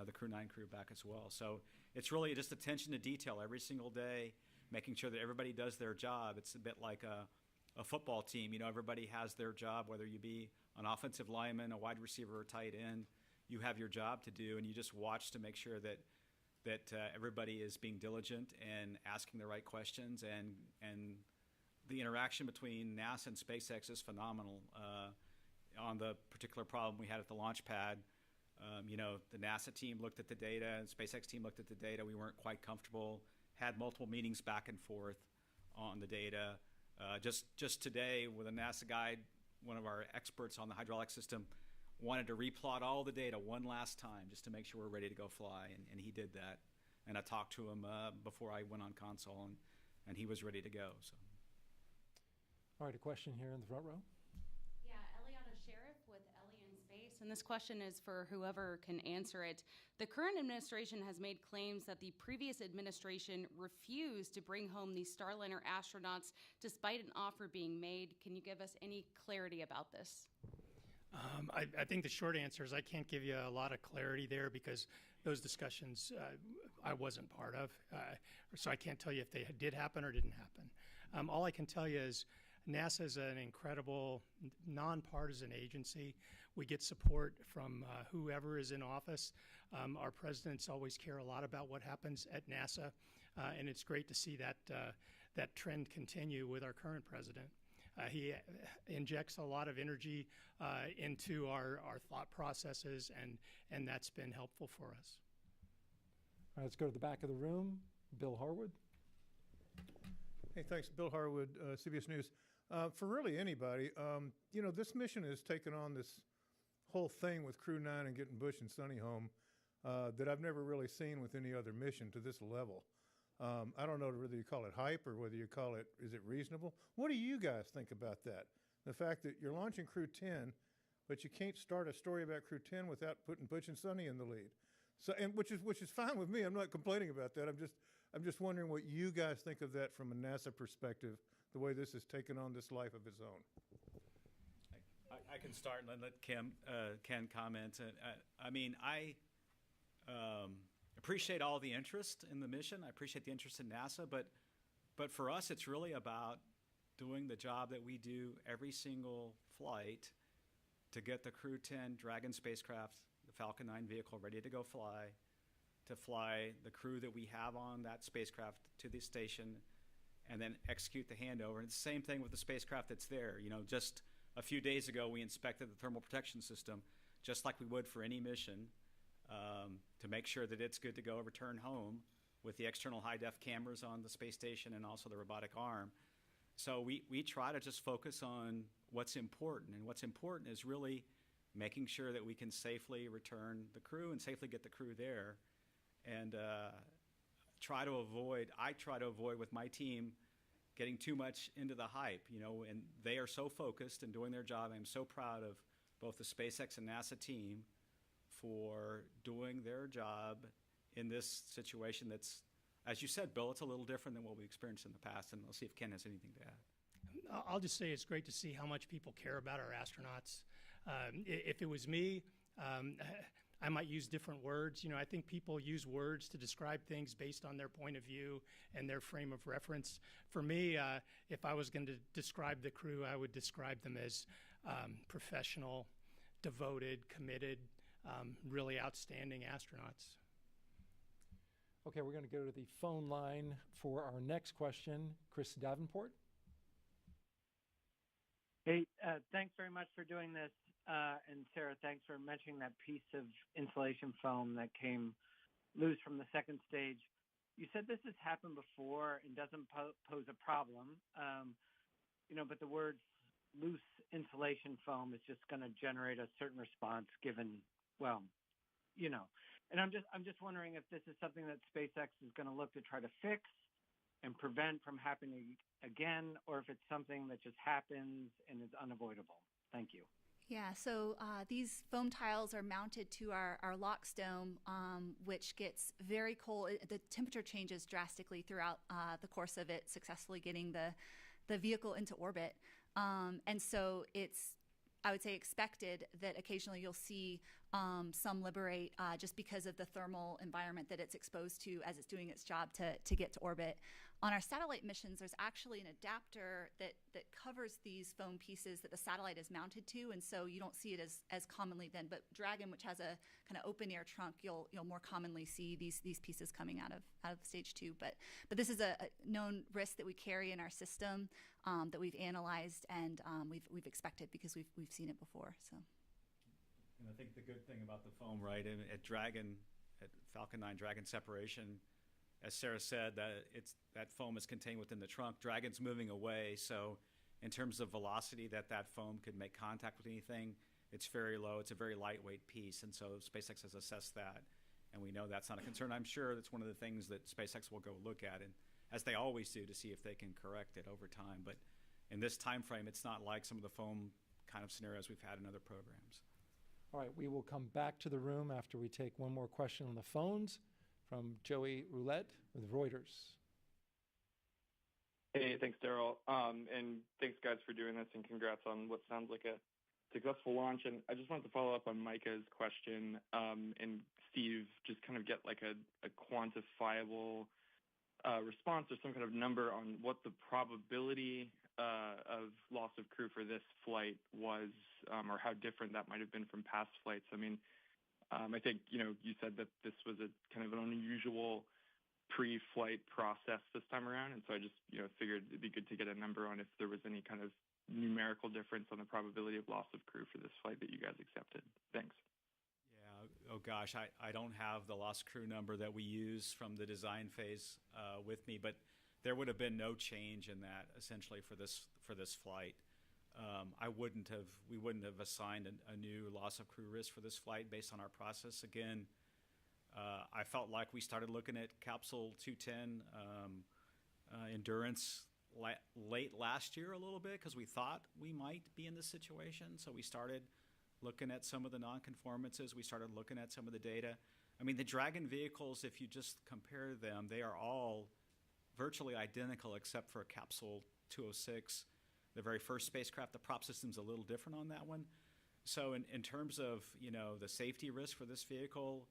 the Crew 9 crew back as well. So it's really just attention to detail every single day, making sure that everybody does their job. It's a bit like a football team. Everybody has their job, whether you be an offensive lineman, a wide receiver, or tight end. You have your job to do, and you just watch to make sure that everybody is being diligent and asking the right questions. And the interaction between NASA and SpaceX is phenomenal. On the particular problem we had at the launch pad, the NASA team looked at the data, and SpaceX team looked at the data. We weren't quite comfortable, had multiple meetings back and forth on the data. Just today with a NASA guy, one of our experts on the hydraulic system wanted to replot all the data one last time just to make sure we're ready to go fly, and he did that. And I talked to him before I went on console, and he was ready to go. So. All right, a question here in the front row. Yeah, Eliana Sheriff with Ellie in Space, and this question is for whoever can answer it. The current administration has made claims that the previous administration refused to bring home these Starliner astronauts despite an offer being made. Can you give us any clarity about this? I think the short answer is I can't give you a lot of clarity there because those discussions I wasn't part of. So I can't tell you if they did happen or didn't happen. All I can tell you is NASA is an incredible nonpartisan agency. We get support from whoever is in office. Our presidents always care a lot about what happens at NASA, and it's great to see that trend continue with our current president. He injects a lot of energy into our thought processes, and that's been helpful for us. All right, let's go to the back of the room. Bill Harwood. Hey, thanks. Bill Harwood, CBS News. For really anybody, this mission has taken on this whole thing with Crew 9 and getting Bush and Sonny home that I've never really seen with any other mission to this level. I don't know whether you call it hype or whether you call it, is it reasonable? What do you guys think about that? The fact that you're launching Crew 10, but you can't start a story about Crew 10 without putting Butch and Sonny in the lead. So, and which is fine with me. I'm not complaining about that. I'm just wondering what you guys think of that from a NASA perspective, the way this has taken on this life of its own. I can start and then let Ken comment. I appreciate all the interest in the mission. I appreciate the interest in NASA, but for us, it's really about doing the job that we do every single flight to get the Crew 10 Dragon spacecraft, the Falcon 9 vehicle, ready to go fly, to fly the crew that we have on that spacecraft to the station, and then execute the handover. And it's the same thing with the spacecraft that's there. Just a few days ago, we inspected the thermal protection system, just like we would for any mission, to make sure that it's good to go, return home with the external high-def cameras on the space station and also the robotic arm. So we try to just focus on what's important, and what's important is really making sure that we can safely return the crew and safely get the crew there, and I try to avoid with my team getting too much into the hype, and they are so focused and doing their job. I'm so proud of both the SpaceX and NASA team for doing their job in this situation that's, as you said, Bill, it's a little different than what we experienced in the past, and I'll see if Ken has anything to add. I'll just say it's great to see how much people care about our astronauts. If it was me, I might use different words. I think people use words to describe things based on their point of view and their frame of reference. For me, if I was going to describe the crew, I would describe them as professional, devoted, committed, really outstanding astronauts. Okay, we're going to go to the phone line for our next question. Chris Davenport. Hey, thanks very much for doing this. And Sarah, thanks for mentioning that piece of insulation foam that came loose from the second stage. You said this has happened before and doesn't pose a problem, but the word loose insulation foam is just going to generate a certain response given, And I'm just wondering if this is something that SpaceX is going to look to try to fix and prevent from happening again, or if it's something that just happens and is unavoidable. Thank you. Yeah, so these foam tiles are mounted to our LOX dome, which gets very cold. The temperature changes drastically throughout the course of it successfully getting the vehicle into orbit. And so it's, I would say, expected that occasionally you'll see some liberate just because of the thermal environment that it's exposed to as it's doing its job to get to orbit. On our satellite missions, there's actually an adapter that covers these foam pieces that the satellite is mounted to, and so you don't see it as commonly then. But Dragon, which has a kind of open air trunk, you'll more commonly see these pieces coming out of stage 2. But this is a known risk that we carry in our system that we've analyzed and we've expected because we've seen it before. So. And I think the good thing about the foam, right, at Dragon, at Falcon 9 Dragon separation, as Sarah said, that foam is contained within the trunk. Dragon's moving away, so in terms of velocity that foam could make contact with anything, it's very low. It's a very lightweight piece, and so SpaceX has assessed that, and we know that's not a concern. I'm sure that's one of the things that SpaceX will go look at, and as they always do, to see if they can correct it over time. But in this time frame, it's not like some of the foam kind of scenarios we've had in other programs. All right, we will come back to the room after we take one more question on the phones from Joey Roulette with Reuters. Hey, thanks, Daryl. And thanks, guys, for doing this, and congrats on what sounds like a successful launch. And I just wanted to follow up on Micah's question, and Steve, just kind of get like a quantifiable response or some kind of number on what the probability of loss of crew for this flight was, or how different that might have been from past flights. I mean, I think, you said that this was a kind of an unusual pre-flight process this time around, and so I just, figured it'd be good to get a number on if there was any kind of numerical difference on the probability of loss of crew for this flight that you guys accepted. Thanks. Yeah, oh gosh, I don't have the lost crew number that we use from the design phase with me, but there would have been no change in that essentially for this flight. We wouldn't have assigned a new loss of crew risk for this flight based on our process. Again, I felt like we started looking at capsule 210 endurance late last year a little bit because we thought we might be in this situation. So we started looking at some of the non-conformances. We started looking at some of the data. I mean, the Dragon vehicles, if you just compare them, they are all virtually identical except for capsule 206. The very first spacecraft, the prop system's a little different on that one. So in terms of, the safety risk for this vehicle,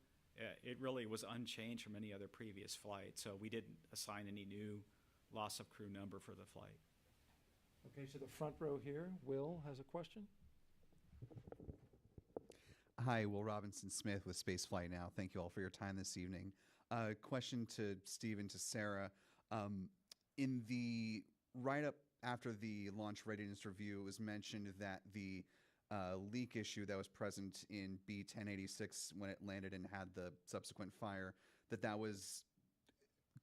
it really was unchanged from any other previous flight. So we didn't assign any new loss of crew number for the flight. Okay, so the front row here, Will has a question. Hi, Will Robinson Smith with Spaceflight Now. Thank you all for your time this evening. Question to Steve and to Sarah. In the write-up after the launch readiness review, it was mentioned that the leak issue that was present in B-1086 when it landed and had the subsequent fire, that was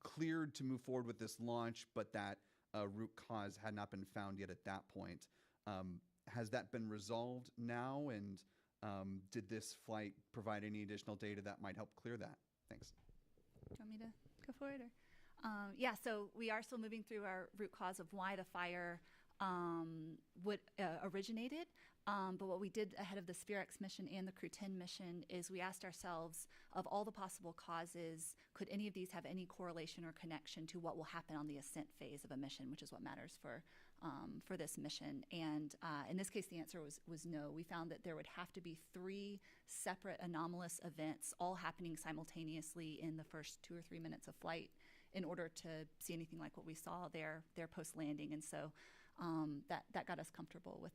cleared to move forward with this launch, but that root cause had not been found yet at that point. Has that been resolved now, and did this flight provide any additional data that might help clear that? Thanks. Do you want me to go for it? Or? Yeah, so we are still moving through our root cause of why the fire originated. But what we did ahead of the SpaceX mission and the Crew 10 mission is we asked ourselves, of all the possible causes, could any of these have any correlation or connection to what will happen on the ascent phase of a mission, which is what matters for this mission. And in this case, the answer was no. We found that there would have to be 3 separate anomalous events all happening simultaneously in the first 2 or 3 minutes of flight in order to see anything like what we saw there post-landing. And so that got us comfortable with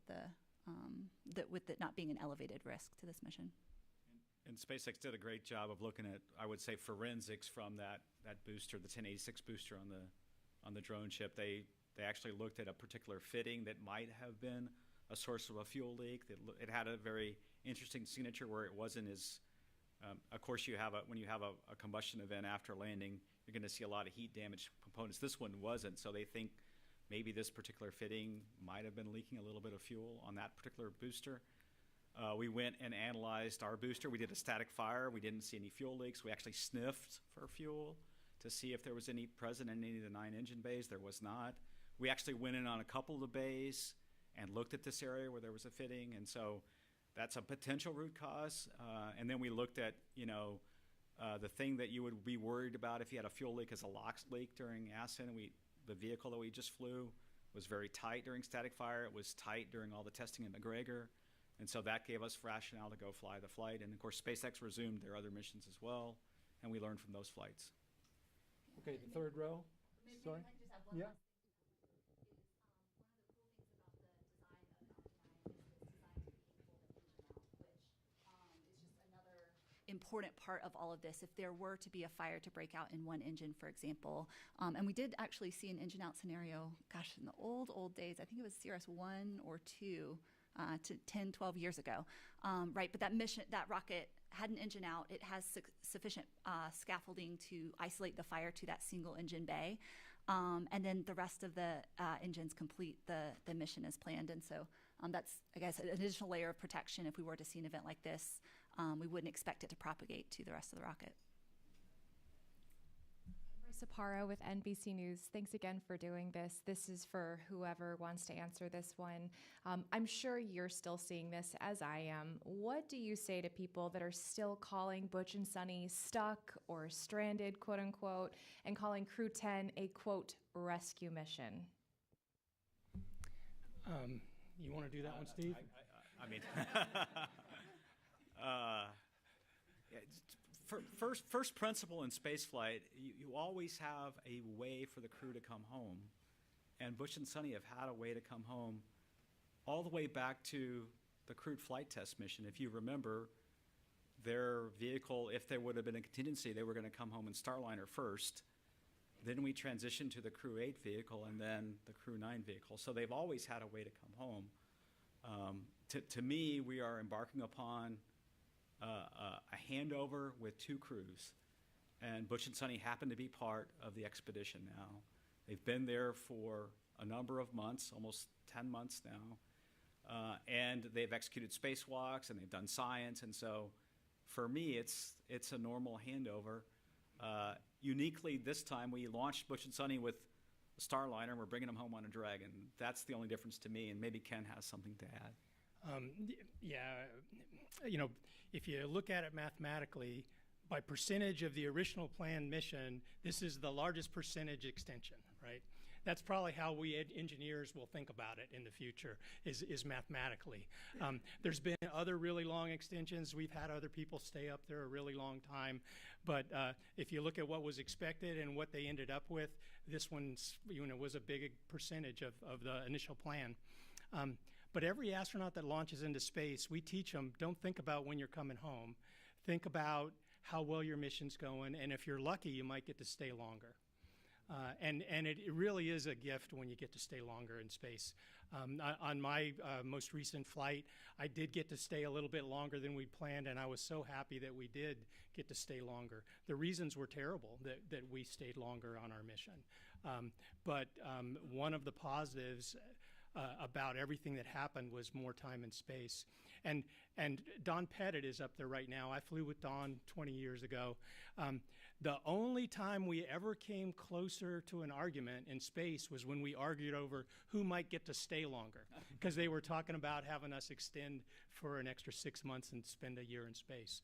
with it not being an elevated risk to this mission. And SpaceX did a great job of looking at, I would say, forensics from that booster, the 1086 booster on the drone ship. They actually looked at a particular fitting that might have been a source of a fuel leak. It had a very interesting signature where it wasn't as, of course, when you have a combustion event after landing, you're going to see a lot of heat damage components. This one wasn't, so they think maybe this particular fitting might have been leaking a little bit of fuel on that particular booster. We went and analyzed our booster. We did a static fire. We didn't see any fuel leaks. We actually sniffed for fuel to see if there was any present in any of the 9 engine bays. There was not. We actually went in on a couple of the bays and looked at this area where there was a fitting, and so that's a potential root cause. And then we looked at, the thing that you would be worried about if you had a fuel leak is a LOX leak during ascent. The vehicle that we just flew was very tight during static fire. It was tight during all the testing at McGregor. And so that gave us rationale to go fly the flight. And of course, SpaceX resumed their other missions as well, and we learned from those flights. Okay, the third row. Sorry. Yeah. Important part of all of this, if there were to be a fire to break out in one engine, for example, and we did actually see an engine out scenario, gosh, in the old days, I think it was CRS-1 or 2 to 10, 12 years ago, right? But that rocket had an engine out. It has sufficient scaffolding to isolate the fire to that single engine bay, and then the rest of the engines complete the mission as planned. And so that's, I guess, an additional layer of protection if we were to see an event like this. We wouldn't expect it to propagate to the rest of the rocket. Saparo with NBC News. Thanks again for doing this. This is for whoever wants to answer this one. I'm sure you're still seeing this as I am. What do you say to people that are still calling Butch and Sunny stuck or stranded, quote unquote, and calling Crew 10 a, quote, rescue mission? You want to do that one, Steve? I mean, first principle in spaceflight, you always have a way for the crew to come home. And Butch and Sunny have had a way to come home all the way back to the crewed flight test mission. If you remember, their vehicle, if there would have been a contingency, they were going to come home in Starliner first. Then we transitioned to the Crew 8 vehicle and then the Crew 9 vehicle. So they've always had a way to come home. To me, we are embarking upon a handover with 2 crews. And Butch and Sunny happen to be part of the expedition now. They've been there for a number of months, almost 10 months now. And they've executed spacewalks and they've done science. And so for me, it's a normal handover. Uniquely, this time we launched Butch and Sunny with a Starliner and we're bringing them home on a Dragon. That's the only difference to me, and maybe Ken has something to add. Yeah, if you look at it mathematically, by percentage of the original planned mission, this is the largest percentage extension, right? That's probably how we engineers will think about it in the future, is mathematically. There's been other really long extensions. We've had other people stay up there a really long time. But if you look at what was expected and what they ended up with, this one's was a big percentage of the initial plan. But every astronaut that launches into space, we teach them, don't think about when you're coming home. Think about how well your mission's going, and if you're lucky, you might get to stay longer. And it really is a gift when you get to stay longer in space. On my most recent flight, I did get to stay a little bit longer than we'd planned, and I was so happy that we did get to stay longer. The reasons were terrible that we stayed longer on our mission. But one of the positives about everything that happened was more time in space. And Don Pettit is up there right now. I flew with Don 20 years ago. The only time we ever came closer to an argument in space was when we argued over who might get to stay longer, because they were talking about having us extend for an extra 6 months and spend a year in space.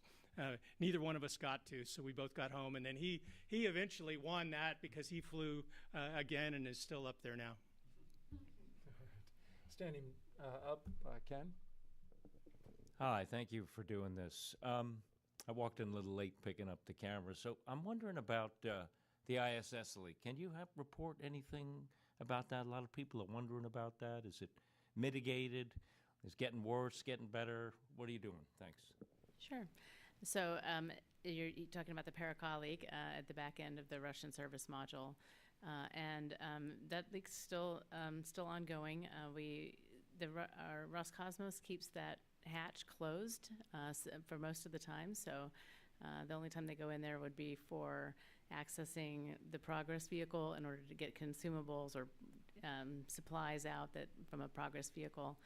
Neither one of us got to, so we both got home. And then he eventually won that because he flew again and is still up there now. Standing up, Ken. Hi, thank you for doing this. I walked in a little late picking up the camera, so I'm wondering about the ISS leak. Can you report anything about that? A lot of people are wondering about that. Is it mitigated? Is it getting worse, getting better? What are you doing? Thanks. Sure. So you're talking about the Para-colleague at the back end of the Russian service module, and that leak's still ongoing. Our Roscosmos keeps that hatch closed for most of the time, so the only time they go in there would be for accessing the Progress vehicle in order to get consumables or supplies out from a Progress vehicle,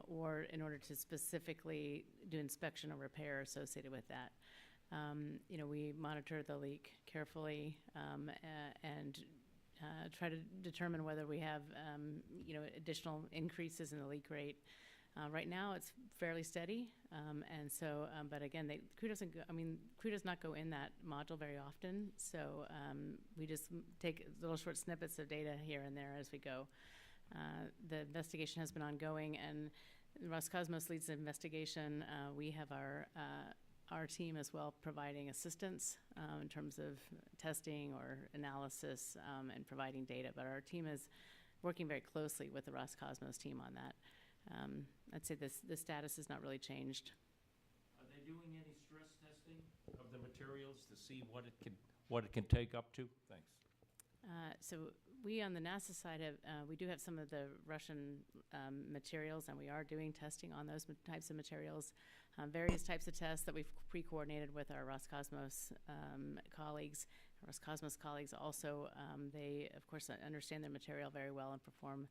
or in order to specifically do inspection or repair associated with that. We monitor the leak carefully and try to determine whether we have additional increases in the leak rate. Right now, it's fairly steady, and so. But again, crew does not go in that module very often, so we just take little short snippets of data here and there as we go. The investigation has been ongoing, and Roscosmos leads the investigation. We have our team as well providing assistance in terms of testing or analysis and providing data. But our team is working very closely with the Roscosmos team on that. I'd say the status has not really changed. Are they doing any stress testing of the materials to see what it can take up to? Thanks. So we on the NASA side we do have some of the Russian materials, and we are doing testing on those types of materials, various types of tests that we've pre-coordinated with our Roscosmos colleagues. Our Roscosmos colleagues also, they of course understand their material very well and perform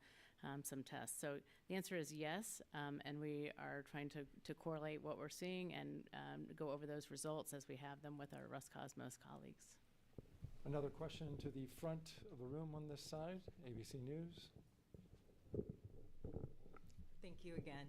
some tests. So the answer is yes, and we are trying to correlate what we're seeing and go over those results as we have them with our Roscosmos colleagues. Another question to the front of the room on this side, ABC News. Thank you again.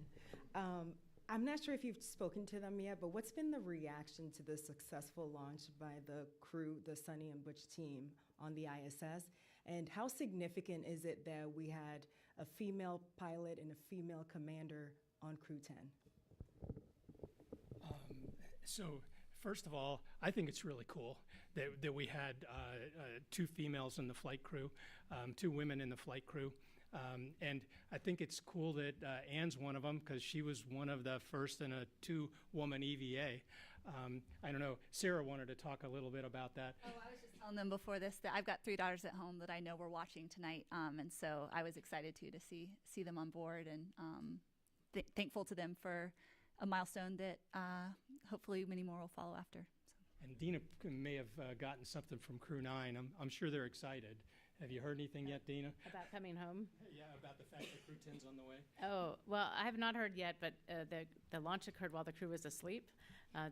I'm not sure if you've spoken to them yet, but what's been the reaction to the successful launch by the crew, the Sunny and Butch team on the ISS? And how significant is it that we had a female pilot and a female commander on Crew 10? So first of all, I think it's really cool that we had two females in the flight crew, two women in the flight crew. And I think it's cool that Anne's one of them because she was one of the first in a two-woman EVA. I don't know, Sarah wanted to talk a little bit about that. Oh, I was just telling them before this that I've got 3 daughters at home that I know were watching tonight, and so I was excited to see them on board, and thankful to them for a milestone that hopefully many more will follow after. And Dina may have gotten something from Crew 9. I'm sure they're excited. Have you heard anything yet, Dina? About coming home? Yeah, about the fact that Crew 10's on the way. Oh, well, I have not heard yet, but the launch occurred while the crew was asleep.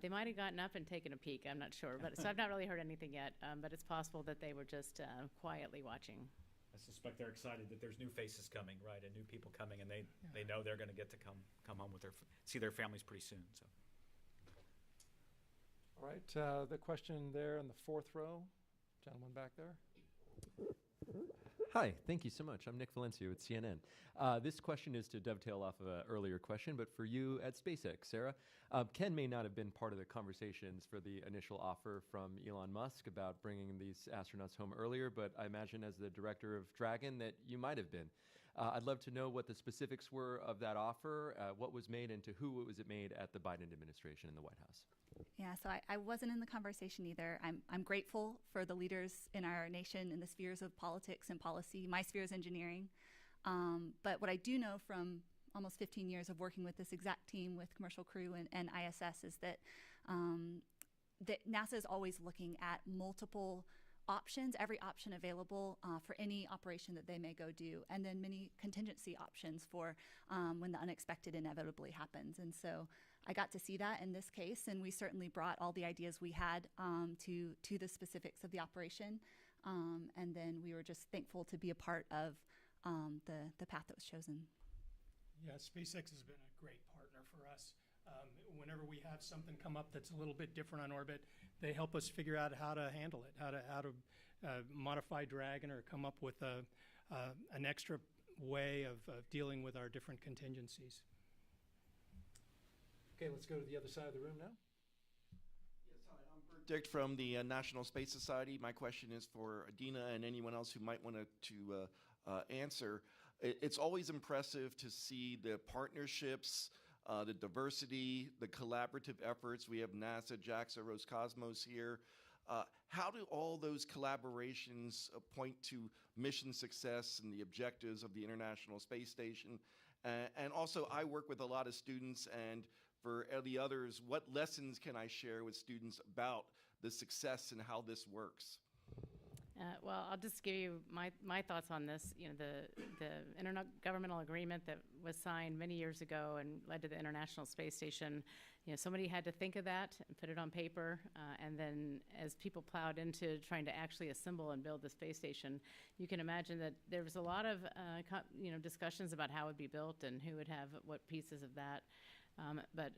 They might have gotten up and taken a peek. I'm not sure, so I've not really heard anything yet. But it's possible that they were just quietly watching. I suspect they're excited that there's new faces coming, right, and new people coming, and they know they're going to get to come home with see their families pretty soon. So. All right, the question there in the fourth row, gentleman back there. Hi, thank you so much. I'm Nick Valencia with CNN. This question is to dovetail off of an earlier question, but for you at SpaceX, Sarah. Ken may not have been part of the conversations for the initial offer from Elon Musk about bringing these astronauts home earlier, but I imagine as the director of Dragon that you might have been. I'd love to know what the specifics were of that offer, what was made, and to who was it made at the Biden administration in the White House. Yeah, so I wasn't in the conversation either. I'm grateful for the leaders in our nation in the spheres of politics and policy. My sphere is engineering. But what I do know from almost 15 years of working with this exact team with Commercial Crew and ISS is that NASA is always looking at multiple options, every option available for any operation that they may go do, and then many contingency options for when the unexpected inevitably happens. And so I got to see that in this case, and we certainly brought all the ideas we had to the specifics of the operation. And then we were just thankful to be a part of the path that was chosen. Yeah, SpaceX has been a great partner for us. Whenever we have something come up that's a little bit different on orbit, they help us figure out how to handle it, how to modify Dragon or come up with an extra way of dealing with our different contingencies. Okay, let's go to the other side of the room now. Yes, hi, I'm Bert Dick from the National Space Society. My question is for Dina and anyone else who might want to answer. It's always impressive to see the partnerships the diversity, the collaborative efforts. We have NASA, JAXA, Roscosmos here. How do all those collaborations point to mission success and the objectives of the International Space Station? And also, I work with a lot of students, and for the others, what lessons can I share with students about the success and how this works? Well, I'll just give you my thoughts on this. You know, the intergovernmental agreement that was signed many years ago and led to the International Space Station, you know, somebody had to think of that and put it on paper, and then as people plowed into trying to actually assemble and build the space station, you can imagine that there was a lot of discussions about how it would be built and who would have what pieces of that. But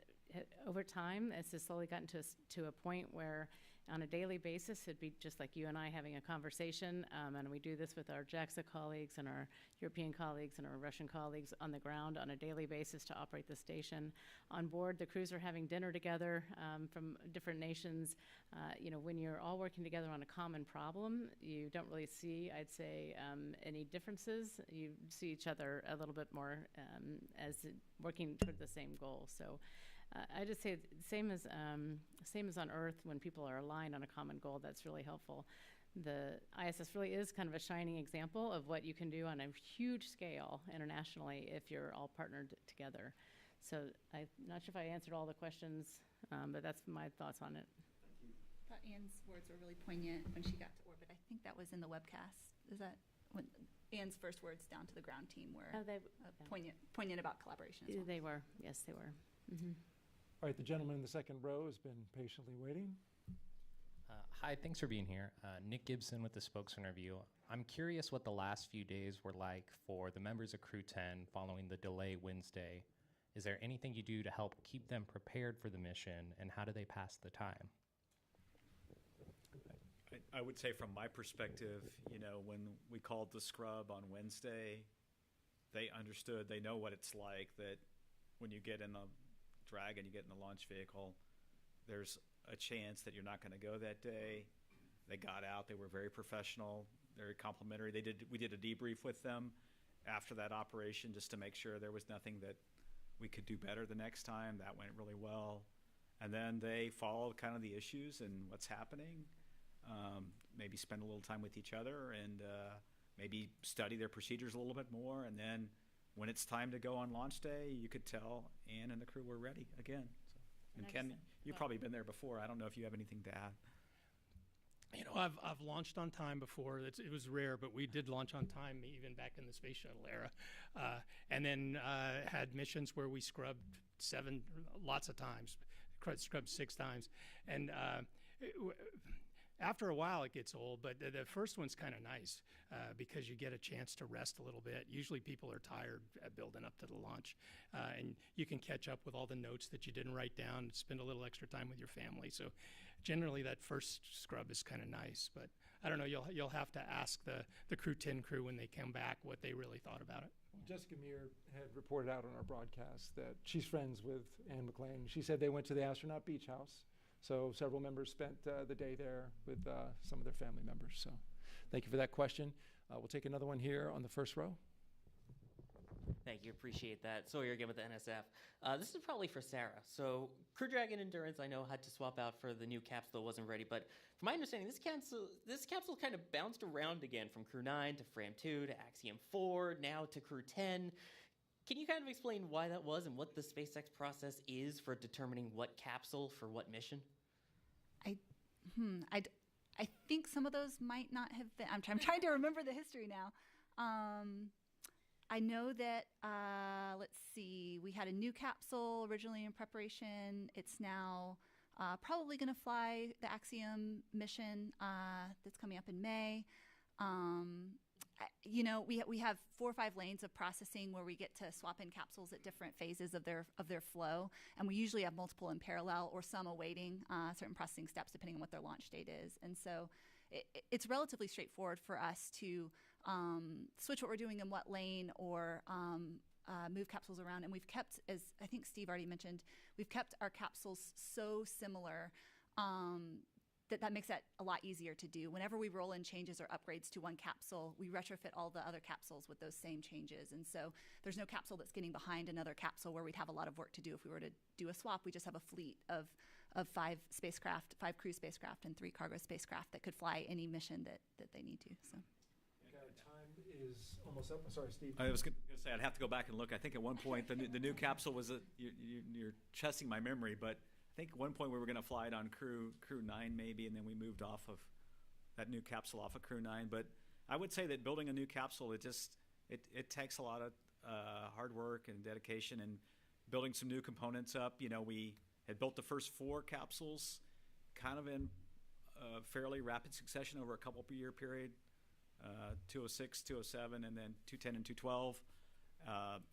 over time, it's just slowly gotten to a point where on a daily basis, it'd be just like you and I having a conversation, and we do this with our JAXA colleagues and our European colleagues and our Russian colleagues on the ground on a daily basis to operate the station. On board, the crews are having dinner together from different nations. When you're all working together on a common problem, you don't really see, I'd say, any differences. You see each other a little bit more as working toward the same goal. So. I just say same as on Earth, when people are aligned on a common goal, that's really helpful. The ISS really is kind of a shining example of what you can do on a huge scale internationally if you're all partnered together. So I'm not sure if I answered all the questions, but that's my thoughts on it. I thought Anne's words were really poignant when she got to orbit. I think that was in the webcast. Is that when Anne's first words down to the ground team were poignant about collaboration as well? They were. Yes, they were. Mm-hmm. All right, the gentleman in the second row has been patiently waiting. Hi, thanks for being here. Nick Gibson with the Spokes Interview. I'm curious what the last few days were like for the members of Crew 10 following the delay Wednesday. Is there anything you do to help keep them prepared for the mission, and how do they pass the time? I would say from my perspective, when we called the scrub on Wednesday, they understood, they know what it's like, that when you get in the Dragon, you get in the launch vehicle, there's a chance that you're not going to go that day. They got out. They were very professional, very complimentary. We did a debrief with them after that operation just to make sure there was nothing that we could do better the next time. That went really well. And then they followed kind of the issues and what's happening, maybe spend a little time with each other, and maybe study their procedures a little bit more. And then when it's time to go on launch day, you could tell Anne and the crew were ready again. So, and Ken, you've probably been there before. I don't know if you have anything to add. I've launched on time before. It was rare, but we did launch on time even back in the space shuttle era. And then had missions where we scrubbed lots of times, scrubbed 6 times. And after a while, it gets old, but the first one's kind of nice because you get a chance to rest a little bit. Usually people are tired building up to the launch, and you can catch up with all the notes that you didn't write down, spend a little extra time with your family. So generally that first scrub is kind of nice, but I don't know, you'll have to ask the Crew 10 crew when they come back what they really thought about it. Jessica Meir had reported out on our broadcast that she's friends with Anne McClain. She said they went to the Astronaut Beach House. So several members spent the day there with some of their family members. So thank you for that question. We'll take another one here on the first row. Thank you. Appreciate that. Sawyer again with the NSF. This is probably for Sarah. So Crew Dragon Endurance, I know, had to swap out for the new capsule that wasn't ready. But from my understanding, this capsule kind of bounced around again from Crew 9 to Fram 2 to Axiom 4, now to Crew 10. Can you kind of explain why that was and what the SpaceX process is for determining what capsule for what mission? I think some of those might not have been. I'm trying to remember the history now. I know that, let's see, we had a new capsule originally in preparation. It's now probably going to fly the Axiom mission that's coming up in May. We have 4 or 5 lanes of processing where we get to swap in capsules at different phases of their flow, and we usually have multiple in parallel or some awaiting certain processing steps depending on what their launch date is. And so it's relatively straightforward for us to switch what we're doing in what lane or move capsules around. And we've kept, as I think Steve already mentioned, we've kept our capsules so similar that makes that a lot easier to do. Whenever we roll in changes or upgrades to one capsule, we retrofit all the other capsules with those same changes. And so there's no capsule that's getting behind another capsule where we'd have a lot of work to do. If we were to do a swap, we just have a fleet of 5 spacecraft, 5 crew spacecraft and 3 cargo spacecraft that could fly any mission that they need to. So. Time is almost up. Sorry, Steve. I was going to say I'd have to go back and look. I think at one point the new capsule was you're testing my memory, but I think at one point we were going to fly it on Crew 9 maybe, and then we moved off of that new capsule off of Crew 9. But I would say that building a new capsule, it takes a lot of hard work and dedication, and building some new components up. You know, we had built the first 4 capsules kind of in fairly rapid succession over a couple of year period. 206, 207, and then 210 and 212.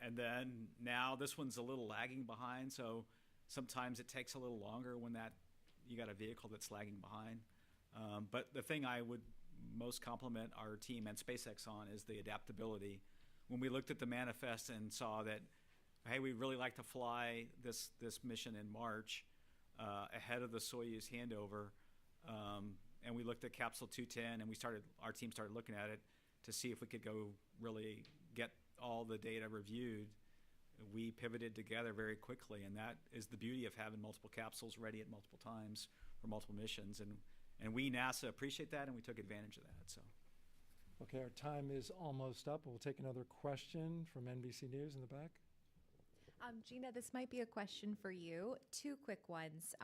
And then now this one's a little lagging behind, so sometimes it takes a little longer when you got a vehicle that's lagging behind. But the thing I would most compliment our team and SpaceX on is the adaptability. When we looked at the manifest and saw that, hey, we'd really like to fly this mission in March ahead of the Soyuz handover, and we looked at capsule 210, and our team started looking at it to see if we could go really get all the data reviewed. We pivoted together very quickly, and that is the beauty of having multiple capsules ready at multiple times for multiple missions. And we, NASA, appreciate that, and we took advantage of that. So, Okay, our time is almost up. We'll take another question from NBC News in the back. Gina, this might be a question for you. 2 quick ones.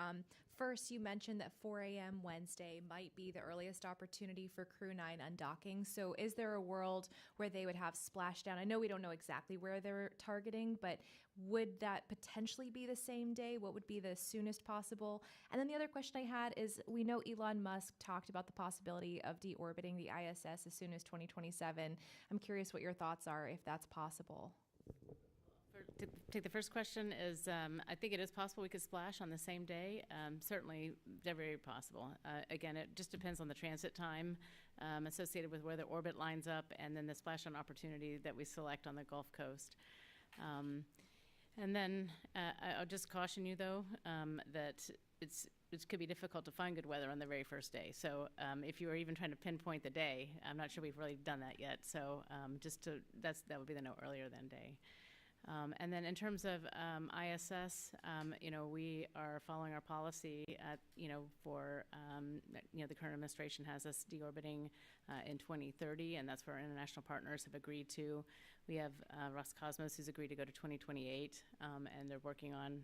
First, you mentioned that 4 a.m. Wednesday might be the earliest opportunity for Crew 9 undocking. So is there a world where they would have splashdown? I know we don't know exactly where they're targeting, but would that potentially be the same day? What would be the soonest possible? And then the other question I had is, we know Elon Musk talked about the possibility of deorbiting the ISS as soon as 2027. I'm curious what your thoughts are, if that's possible. To take the first question is, I think it is possible we could splash on the same day. Certainly, very, very possible. Again, it just depends on the transit time associated with where the orbit lines up, and then the splashdown opportunity that we select on the Gulf Coast. And then I'll just caution you, though, that it could be difficult to find good weather on the very first day. So if you were even trying to pinpoint the day, I'm not sure we've really done that yet. So that would be the no earlier than day. And then in terms of ISS, we are following our policy for the current administration has us deorbiting in 2030, and that's what our international partners have agreed to. We have Roscosmos, who's agreed to go to 2028, and they're working on,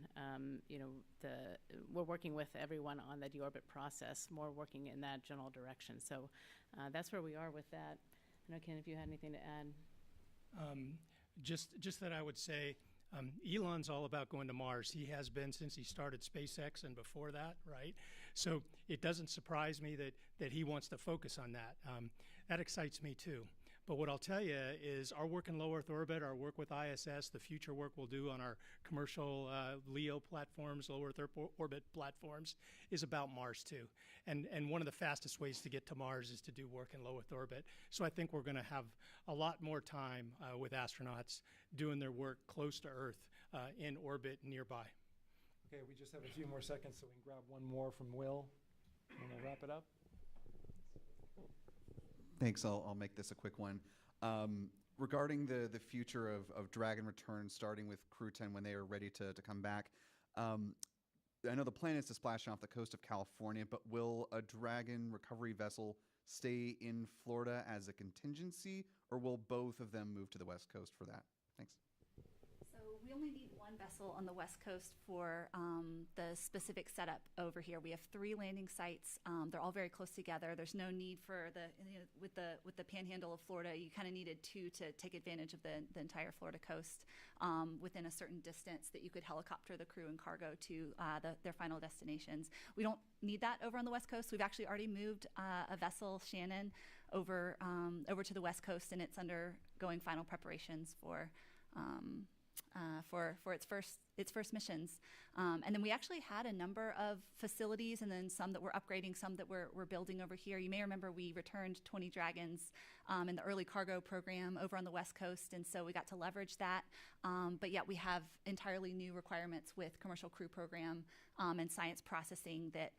we're working with everyone on the deorbit process, more working in that general direction. So that's where we are with that. I know, Ken, if you had anything to add. Just that I would say, Elon's all about going to Mars. He has been since he started SpaceX and before that, right? So it doesn't surprise me that he wants to focus on that. That excites me too. But what I'll tell you is our work in low Earth orbit, our work with ISS, the future work we'll do on our commercial LEO platforms, low Earth orbit platforms, is about Mars too. And one of the fastest ways to get to Mars is to do work in low Earth orbit. So I think we're going to have a lot more time with astronauts doing their work close to Earth in orbit nearby. Okay, we just have a few more seconds, so we can grab one more from Will, and we'll wrap it up. Thanks. I'll make this a quick one. Regarding the future of Dragon return, starting with Crew 10 when they are ready to come back, I know the plan is to splash off the coast of California, but will a Dragon recovery vessel stay in Florida as a contingency, or will both of them move to the West Coast for that? Thanks. So we only need one vessel on the West Coast for the specific setup over here. We have 3 landing sites. They're all very close together. There's no need for with the panhandle of Florida, you kind of needed 2 to take advantage of the entire Florida coast within a certain distance that you could helicopter the crew and cargo to their final destinations. We don't need that over on the West Coast. We've actually already moved a vessel, Shannon, over to the West Coast, and it's undergoing final preparations for for its first missions. And then we actually had a number of facilities, and then some that we're upgrading, some that we're building over here. You may remember we returned 20 Dragons in the early cargo program over on the West Coast, and so we got to leverage that. But yet we have entirely new requirements with commercial crew program and science processing that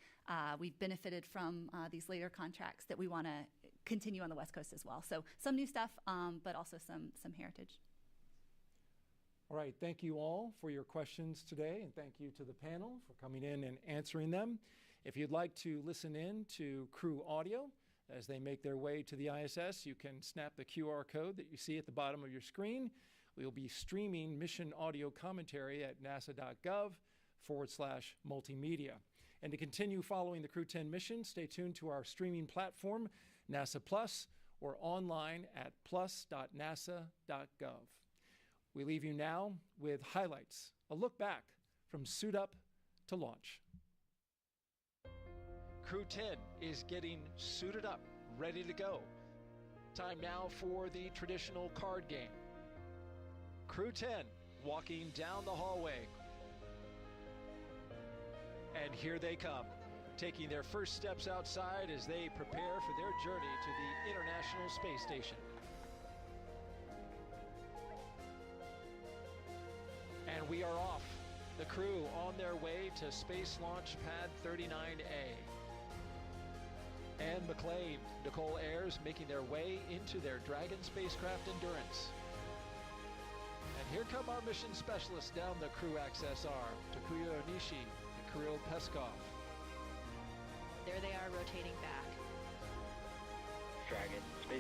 we've benefited from these later contracts that we want to continue on the West Coast as well. So some new stuff, but also some heritage. All right, thank you all for your questions today, and thank you to the panel for coming in and answering them. If you'd like to listen in to crew audio as they make their way to the ISS, you can snap the QR code that you see at the bottom of your screen. We'll be streaming mission audio commentary at nasa.gov/multimedia. And to continue following the Crew 10 mission, stay tuned to our streaming platform, NASA Plus, or online at plus.nasa.gov. We leave you now with highlights, a look back from suit up to launch. Crew 10 is getting suited up, ready to go. Time now for the traditional card game. Crew 10 walking down the hallway. And here they come, taking their first steps outside as they prepare for their journey to the International Space Station. And we are off. The crew on their way to Space Launch Pad 39A. Anne McLean, Nicole Ayers making their way into their Dragon spacecraft Endurance. And here come our mission specialists down the crew access arm, Takuya Onishi and Kirill Peskov. There they are rotating back. Dragon, space